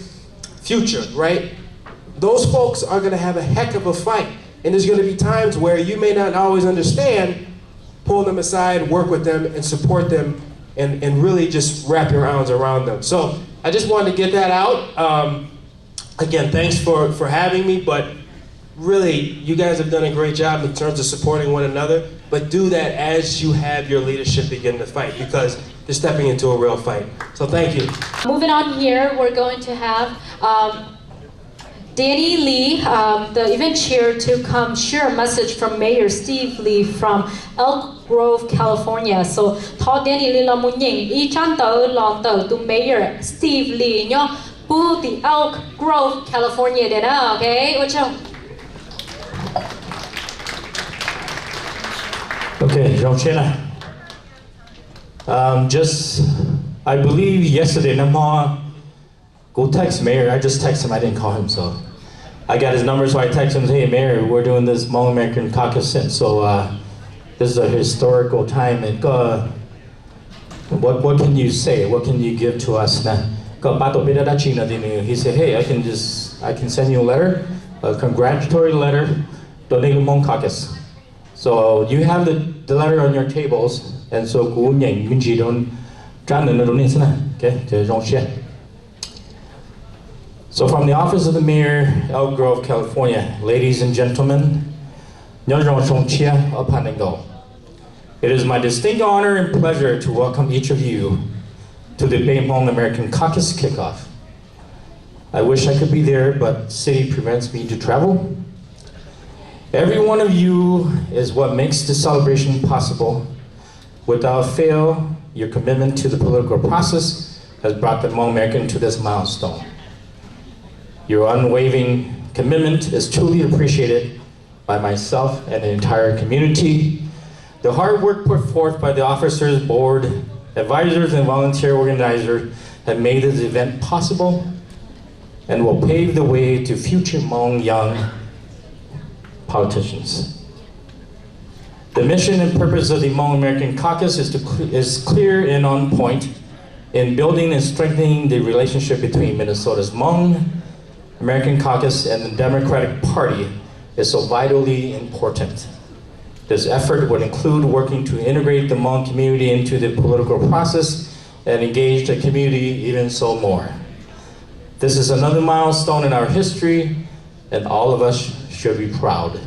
future, right? Those folks are gonna have a heck of a fight. And there's gonna be times where you may not always understand, pull them aside, work with them, and support them, and really just wrap your arms around them. So I just wanted to get that out. Again, thanks for having me, but really, you guys have done a great job in terms of supporting one another, but do that as you have your leadership begin to fight, because they're stepping into a real fight. So thank you. Moving on here, we're going to have Danny Lee, the event chair, to come share a message from Mayor Steve Lee from Elk Grove, California. So, thọ Danny Lee là một nhỉnh y chăn tờ lòng tờ to Mayor Steve Lee nhá, bu the Elk Grove, California đấy đó, okay? What's up? Okay, Jean-Chena. I believe yesterday, Namha, go text Mayor. I just texted him, I didn't call him, so. I got his number, so I texted him, hey Mayor, we're doing this Hmong American Caucus, so this is a historical time, and what can you say? What can you give to us? He said, hey, I can send you a letter, a congratulatory letter, to the Hmong Caucus. So you have the letter on your tables, and so okay, so from the office of the mayor, Elk Grove, California, ladies and gentlemen, it is my distinct honor and pleasure to welcome each of you to the Hmong American Caucus kickoff. I wish I could be there, but city prevents me to travel. Every one of you is what makes the celebration possible. Without fail, your commitment to the political process has brought the Hmong American to this milestone. Your unwavering commitment is truly appreciated by myself and the entire community. The hard work put forth by the officers, board, advisors, and volunteer organizers have made this event possible and will pave the way to future Hmong young politicians. The mission and purpose of the Hmong American Caucus is clear and on point in building and strengthening the relationship between Minnesota's Hmong American Caucus and the Democratic Party is so vitally important. This effort would include working to integrate the Hmong community into the political process and engage the community even so more. This is another milestone in our history, and all of us should be proud.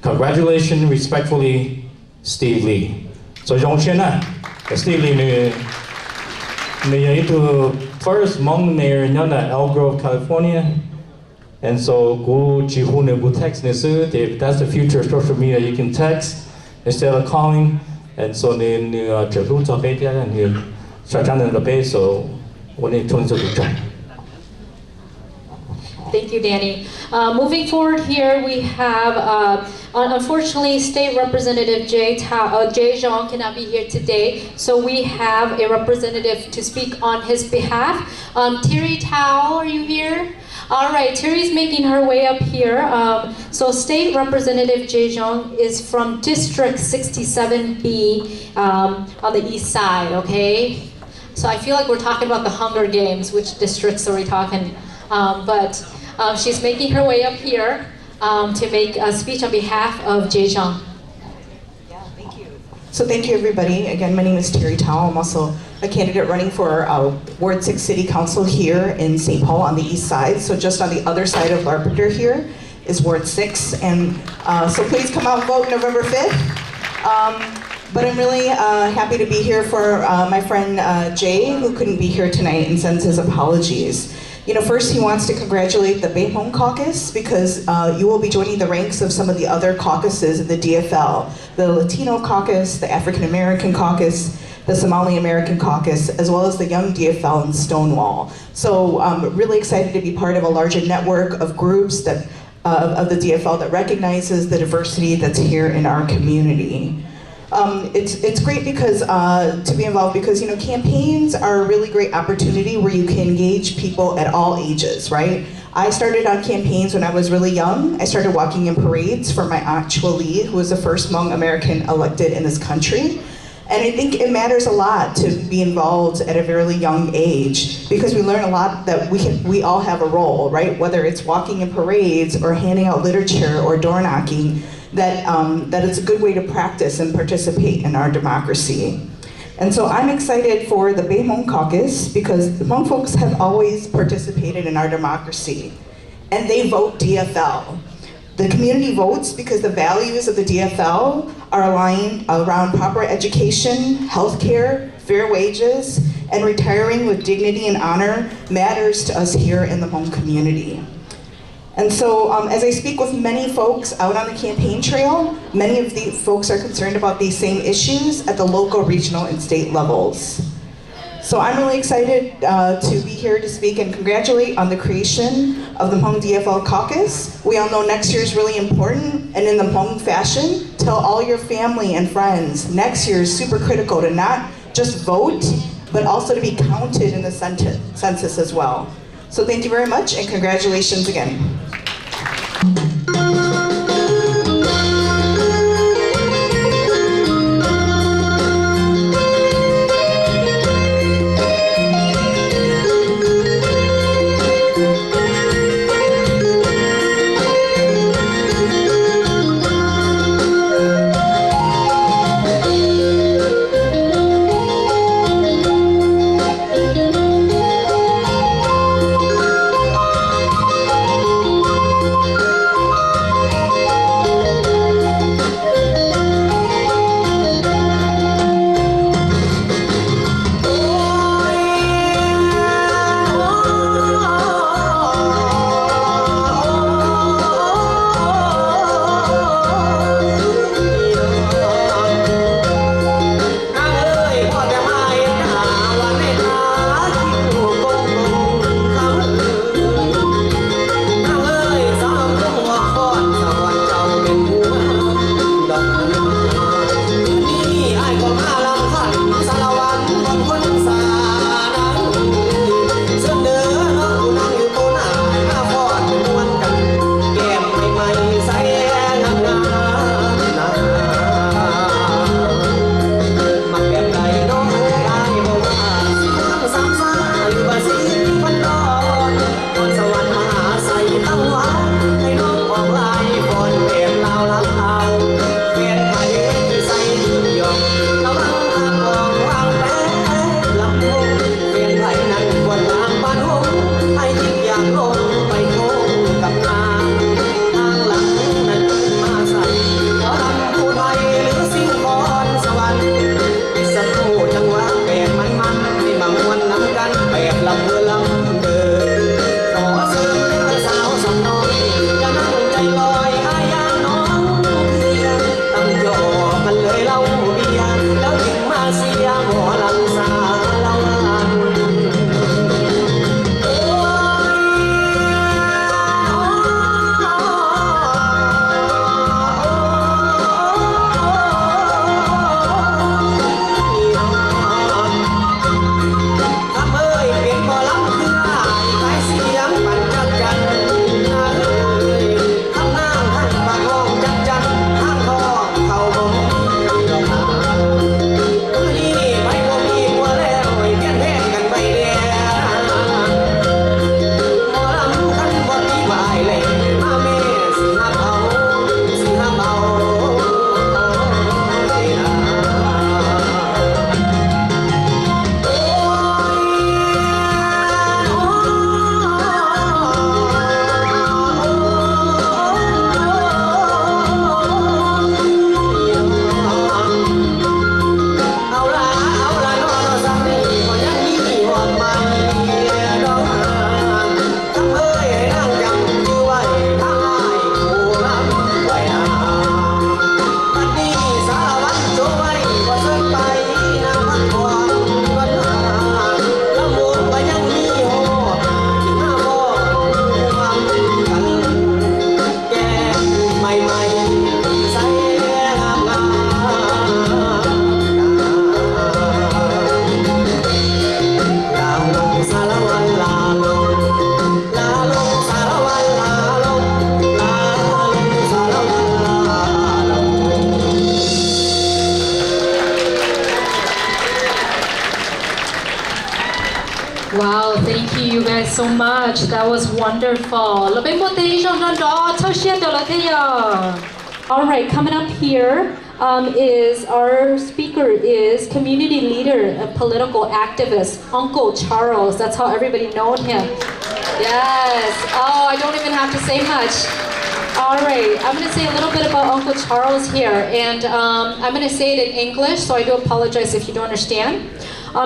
Congratulations, respectfully, Steve Lee. So, Steve Lee, the first Hmong mayor in Elk Grove, California. And so, text, if that's the future of social media, you can text instead of calling. And so, so, Thank you, Danny. Moving forward here, we have, unfortunately, State Representative Jay Zhang cannot be here today, so we have a representative to speak on his behalf. Terry Tao, are you here? All right, Terry's making her way up here. So State Representative Jay Zhang is from District 67B on the east side, okay? So I feel like we're talking about the Hunger Games. Which districts are we talking? But she's making her way up here to make a speech on behalf of Jay Zhang. Yeah, thank you. So thank you, everybody. Again, my name is Terry Tao. I'm also a candidate running for Ward 6 City Council here in St. Paul on the east side. So just on the other side of Larpenteur here is Ward 6. And so please come out and vote November 5th. But I'm really happy to be here for my friend Jay, who couldn't be here tonight and sends his apologies. You know, first he wants to congratulate the Hmong Caucus because you will be joining the ranks of some of the other caucuses in the DFL. The Latino Caucus, the African American Caucus, the Somali American Caucus, as well as the Young DFL in Stonewall. So I'm really excited to be part of a larger network of groups that, of the DFL that recognizes the diversity that's here in our community. It's great because to be involved because you know campaigns are a really great opportunity where you can engage people at all ages, right? I started on campaigns when I was really young. I started walking in parades for my Aunt Chua Lee, who was the first Hmong American elected in this country. And I think it matters a lot to be involved at a very young age because we learn a lot that we all have a role, right? Whether it's walking in parades or handing out literature or door knocking, that it's a good way to practice and participate in our democracy. And so I'm excited for the Hmong Caucus because the Hmong folks have always participated in our democracy and they vote DFL. The community votes because the values of the DFL are aligned around proper education, healthcare, fair wages, and retiring with dignity and honor matters to us here in the Hmong community. And so as I speak with many folks out on the campaign trail, many of the folks are concerned about these same issues at the local, regional, and state levels. So I'm really excited to be here to speak and congratulate on the creation of the Hmong DFL Caucus. We all know next year is really important, and in the Hmong fashion, tell all your family and friends, next year is super critical to not just vote, but also to be counted in the census as well. So thank you very much, and congratulations again. guys so much. That was wonderful. All right, coming up here is our speaker is community leader, a political activist, Uncle Charles. That's how everybody knows him. Yes. Oh, I don't even have to say much. All right, I'm going to say a little bit about Uncle Charles here, and I'm going to say it in English, so I do apologize if you don't understand.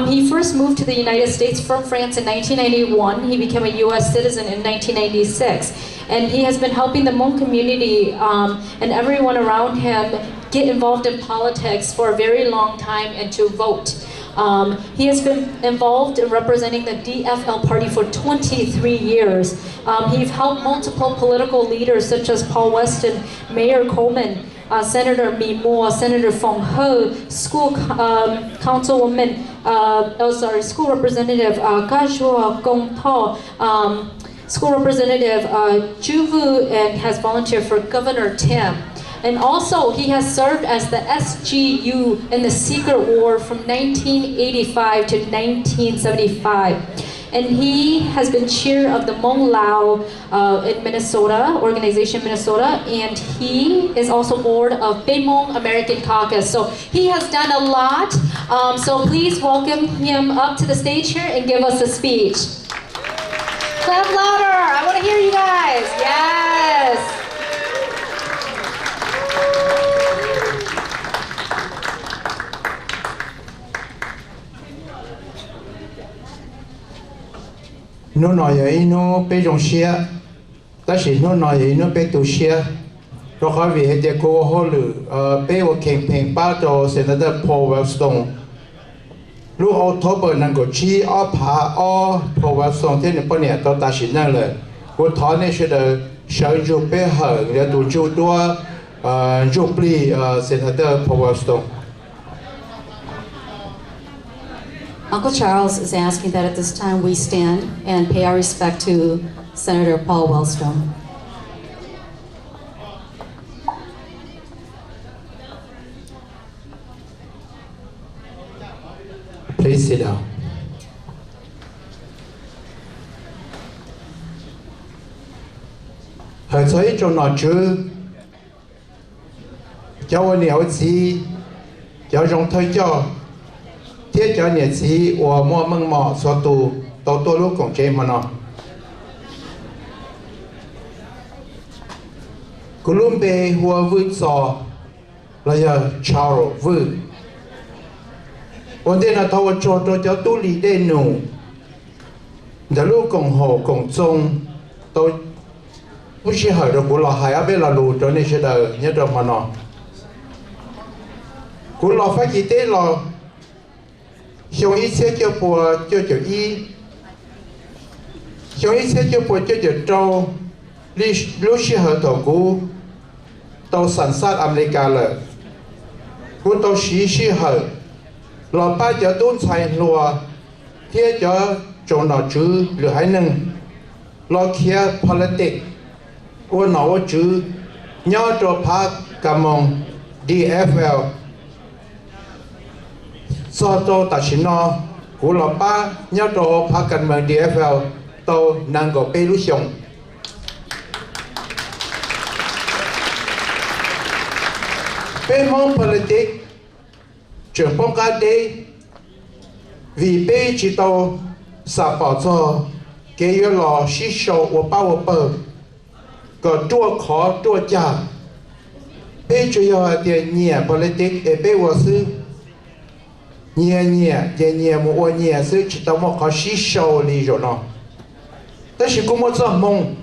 He first moved to the United States from France in 1991. He became a U.S. citizen in 1996, and he has been helping the Hmong community and everyone around him get involved in politics for a very long time and to vote. He has been involved in representing the DFL party for 23 years. He's helped multiple political leaders such as Paul Weston, Mayor Coleman, Senator Mi Mo, Senator Fong He, school councilwoman, school representative Gajua Gong Tao, school representative Ju Vu, and has volunteered for Governor Tim. And also, he has served as the SGU in the Secret War from 1985 to 1975. And he has been chair of the Hmong Lao in Minnesota, organization Minnesota, and he is also board of Hmong American Caucus. So he has done a lot. So please welcome him up to the stage here and give us a speech. Clap louder, I want to hear you guys, yes. nó nói vậy nó bé trong xe, ta chỉ nó nói vậy nó bé tu xe, rồi khỏi vì hệ cô họ lử bé vào campaign bao cho Senator Paul Wellstone, lúc October năng có chi ở phá ở Paul Wellstone thế này bao nhiêu tao ta chỉ năngเลยกูถอนเนี่ยเฉยๆเฉยอยู่เป้เหรอเดี๋ยวดูจูตัวจูปลีSenator Paul Wellstone. Uncle Charles is asking that at this time we stand and pay our respect to Senator Paul Wellstone. Please sit down. Hồi thấy trong nói chứ, cháu nhiều gì, cháu trong thời cho thiết cho nhiệt sĩ và mua măng mỏ số tù tàu tôi lúc còn chơi mà nó cú luôn bề hoa vứt sò là giờ chào vứt vấn đề là thâu cho tu lý đê nụ đã lúc còn hồ còn trông tôi不是hỏi được của lò hải ở bên là lù cho nên sẽ đời nhớ được mà nó của lò phát gì thế lò xong ít sẽ cho bùa cho y xong ít sẽ cho bùa cho trâu lúc sẽ hỏi tổ cú tàu sản xuất America là cú tàu sĩ hỏi lò ba cho tôn xài lùa thiết cho chỗ nào chứ lửa hai nâng lò kia politics của nó chứ nhớ cho phát cảm ơn DFL so cho ta chỉ nó của lọ ba nhớ cho phát cần mời DFL tàu năng có bê lúc xong bê mong politics trưởng bóng cá đế vì bê chỉ tàu xả bỏ cho kế yếu lò xí sầu của bao bờ có chua khó chua chả bê chủ yếu tiền nhẹ politics để bê hòa sư nhẹ một nhẹ sư chỉ tao một khó xí sầu đi rồi nó ta chỉ có một giờ mông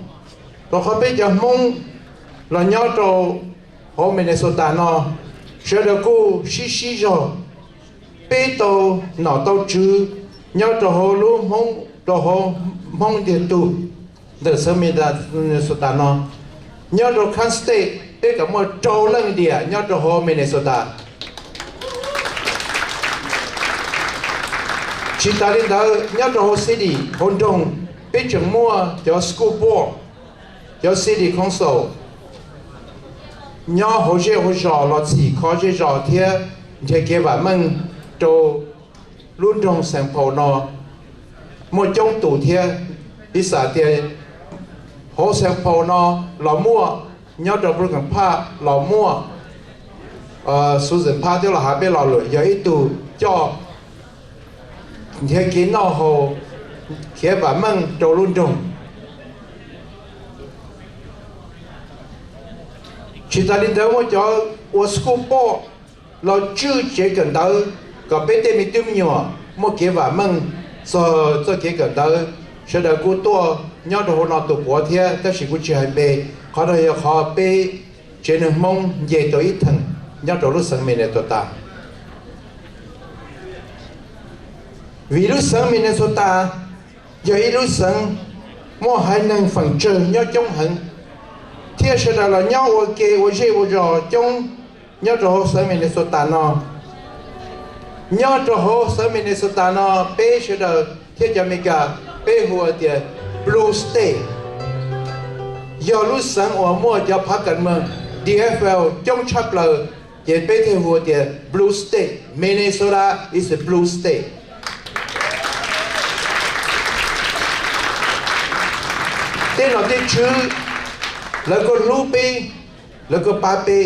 rồi họ bây giờ mông là nhớ cho họ Minnesota nó sẽ được cô xí rồi bây tao nó tao chứ nhớ cho họ luôn mông cho họ mông điện tử để sớm Minnesota nó nhớ cho Kansas State bây cả một trâu lần địa nhớ cho họ Minnesota chỉ ta đến đó nhớ cho city hôn trông biết chừng mua cho school board cho city council nhớ hồ sơ là chỉ có chế rõ thế thì cái bản mình cho luôn trong sample nó một trong tủ thế ít sa thì hồ sơ phô nó lò mua nhớ cho bữa cầm pha lò mua số dân pha tiêu là hai bên lò lửa giờ ít tụ cho thế kiến nó hồ khía và măng trâu luôn trồng chỉ ta đi tới một chỗ ở school po là chưa chế cần tới có bé tên mình tụm nhỏ một khía và măng cho khía cần tới sau đó cô tua nhớ đồ nó tụ bỏ thế tất nhiên cô chỉ hay bé họ đây họ bé trên đường mông về tới ít thằng nhớ đồ lúc sáng mình là tụt ta vì lúc sáng Minnesota giờ lúc sáng mua hai năng phần trời nhau trong hận thế sẽ là nhau ok ok rồi trong nhau cho sáng Minnesota nó nhau cho sáng Minnesota nó bé sẽ là thế cho mình cả bé hùa tiền blue state giờ lúc sáng ở mua cho phát cảnh mừng DFL trong chấp lời giờ bé thế hùa tiền blue state Minnesota is a blue state tên nó tên chữ là có ruby là có pape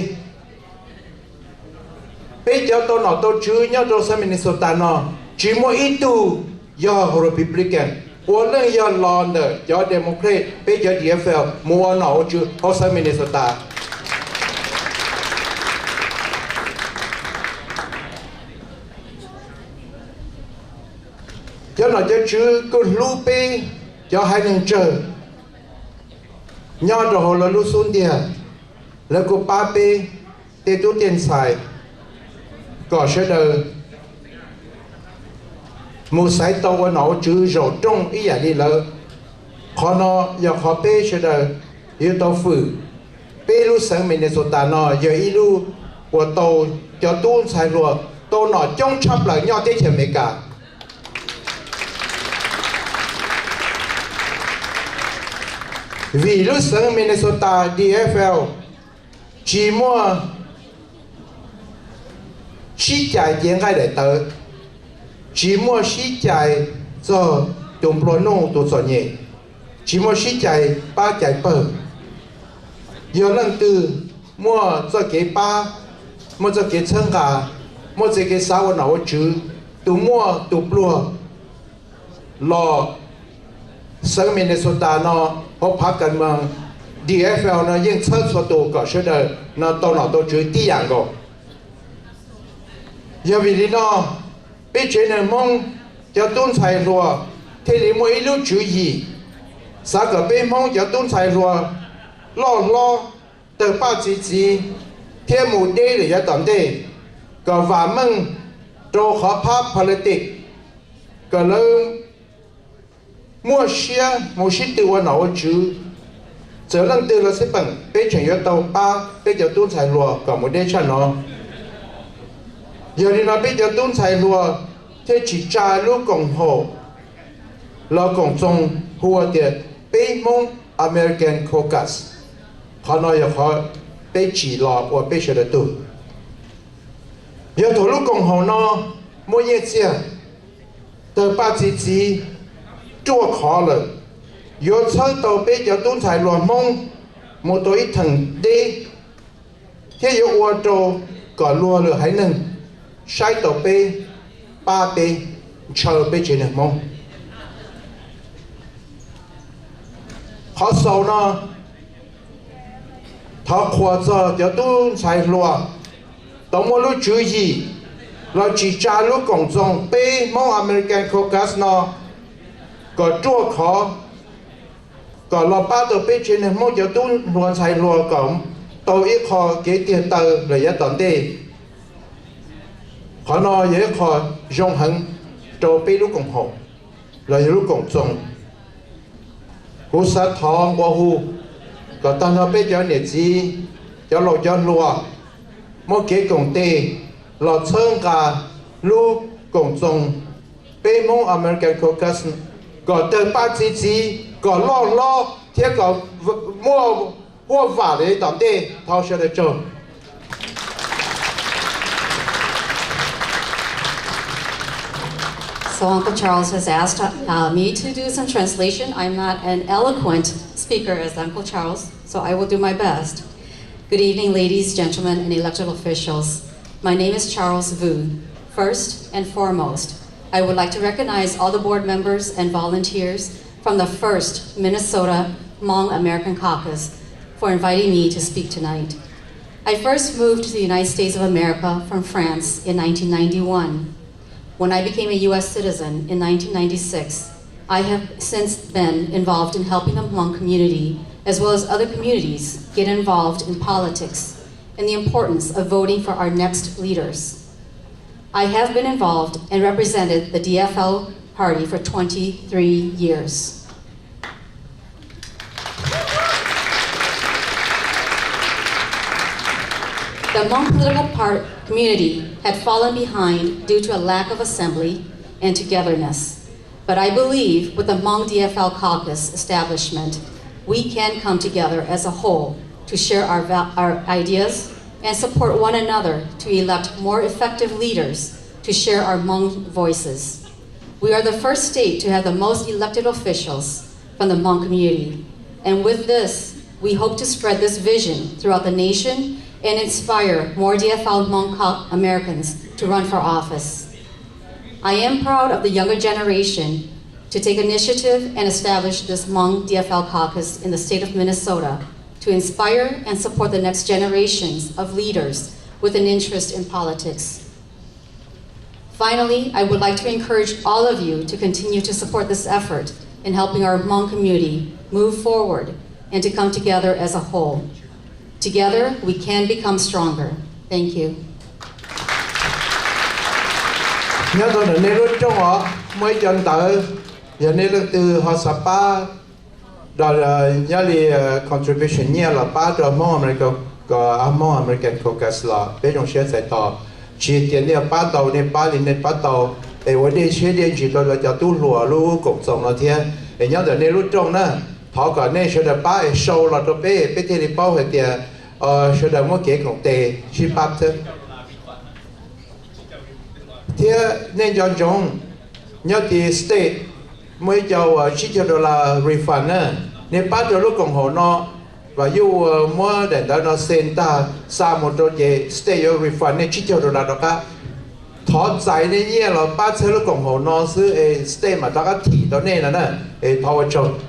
bây giờ tôi nói tôi chữ nhớ tôi sang Minnesota nó chỉ một ít tu do Republican hoặc là do London do Democrat bây giờ DFL mua nó chữ họ sang Minnesota cho nó cho chữ có ruby cho hai nhân trời nhớ rồi là lúc xuống địa là cô ba bê để tu tiền xài có sẽ đời một sải tàu của nó chữ rồi trong ý giả đi lỡ họ nó giờ họ bê sẽ đời yêu tàu phử bê lúc sáng Minnesota nó giờ ý lúc của tàu cho tu xài luôn tàu nó trong chấp lại nhau tới chừng mấy cả vì lúc sáng Minnesota DFL chỉ mua xí chạy diễn khai để tới chỉ mua xí chạy cho tổng pro nông tổ sản nhẹ chỉ mua xí chạy ba chạy bờ giờ lần từ mua cho cái ba mua cho cái chân gà mua cho cái sáu nào chữ tụ mua tụ plua lo sáng Minnesota nó họ phátกันเมือง DFL 呢ยัง测出多个是的那到哪都只第二个因为呢被这人梦叫东财路这里每一路注意三个被梦叫东财路老的把自己天目的的也等的个话梦做合法 politics 个人mua xe mua xe từ qua nào chứ giờ lần từ là sẽ bằng bây giờ yo tàu ba bây giờ tuôn xài lúa còn một đêm cho nó giờ đi nói bây giờ tuôn xài lúa thế chỉ trả lúc cộng hồ là cộng trong hùa tiền Hmong American CAUCUS họ nói là họ bây chỉ lò của bây giờ là tụ giờ thổ lúc cộng hồ nó mua nhẹ xe từ ba chỉ chua khó rồi, yo chơi tàu bé cho tuôn xài loạn mông, một tối thằng đi, thế yo ô tô có lúa rồi hay nâng, sai tàu bé, ba bé, chờ bé trên đường mông, họ sau nó, thọ khoa cho tuôn xài loạn, tàu mua lúc chú gì, là chỉ trả lúc cộng dòng bé Hmong American CAUCUS nó có chua khó có lo ba tờ bê trên này mỗi giờ tuôn luôn xài luôn có tôi ít khó cái tiền tờ là giá tận đi họ nói dễ khó dùng hận cho bê lúc cộng hộ là lúc cộng trọng cú sát thong qua hu có ta nói bê cho nhiệt gì cho lột cho lùa mỗi cái cộng tê là sơn cả lúc cộng trọng bê Hmong American CAUCUS có từ ba chỉ có lo thế có mua vả để tạm đi thao sẽ được cho So Uncle Charles has asked me to do some translation. I'm not an eloquent speaker as Uncle Charles, so I will do my best. Good evening, ladies, gentlemen, and elected officials. My name is Charles Vu. First and foremost, I would like to recognize all the board members and volunteers from the first Minnesota Hmong American Caucus for inviting me to speak tonight. I first moved to the United States of America from France in 1991. When I became a U.S. citizen in 1996, I have since been involved in helping the Hmong community, as well as other communities, get involved in politics and the importance of voting for our next leaders. I have been involved and represented the DFL party for 23 years. The Hmong political community had fallen behind due to a lack of assembly and togetherness. But I believe with the Hmong DFL caucus establishment, we can come together as a whole to share our ideas and support one another to elect more effective leaders to share our Hmong voices. We are the first state to have the most elected officials from the Hmong community. And with this, we hope to spread this vision throughout the nation and inspire more DFL Hmong Americans to run for office. I am proud of the younger generation to take initiative and establish this Hmong DFL caucus in the state of Minnesota to inspire and support the next generations of leaders with an interest in politics. Finally, I would like to encourage all of you to continue to support this effort in helping our Hmong community move forward and to come together as a whole. Together, we can become stronger. Thank you. Nhớ tôi là nêu lúc trong họ mới chân tới giờ nêu lúc từ họ sắp ba rồi nhớ đi contribution nhiều là ba rồi Hmong American Caucus là bây giờ sẽ giải tỏ chỉ tiền này ba đầu này ba liền này ba đầu để vấn đề chế điện chỉ là cho tu lúa lu cộng đồng là thế để nhớ là nêu lúc trong nữa họ có nên sẽ là ba sâu là cho bé thì bao hết tiền sẽ là một cái công ty chỉ bắt thế thế nên cho chúng nhớ thì state mới cho chỉ cho là refund nữa nên bắt cho lúc cộng hòa nó và yêu mua để đó nó xem ta sao một cái state refund nên chỉ cho là đó cả thọ giải nên nhé là bắt cho lúc cộng hòa nó是state mà ta cái thị đó nên là nè thọ chồng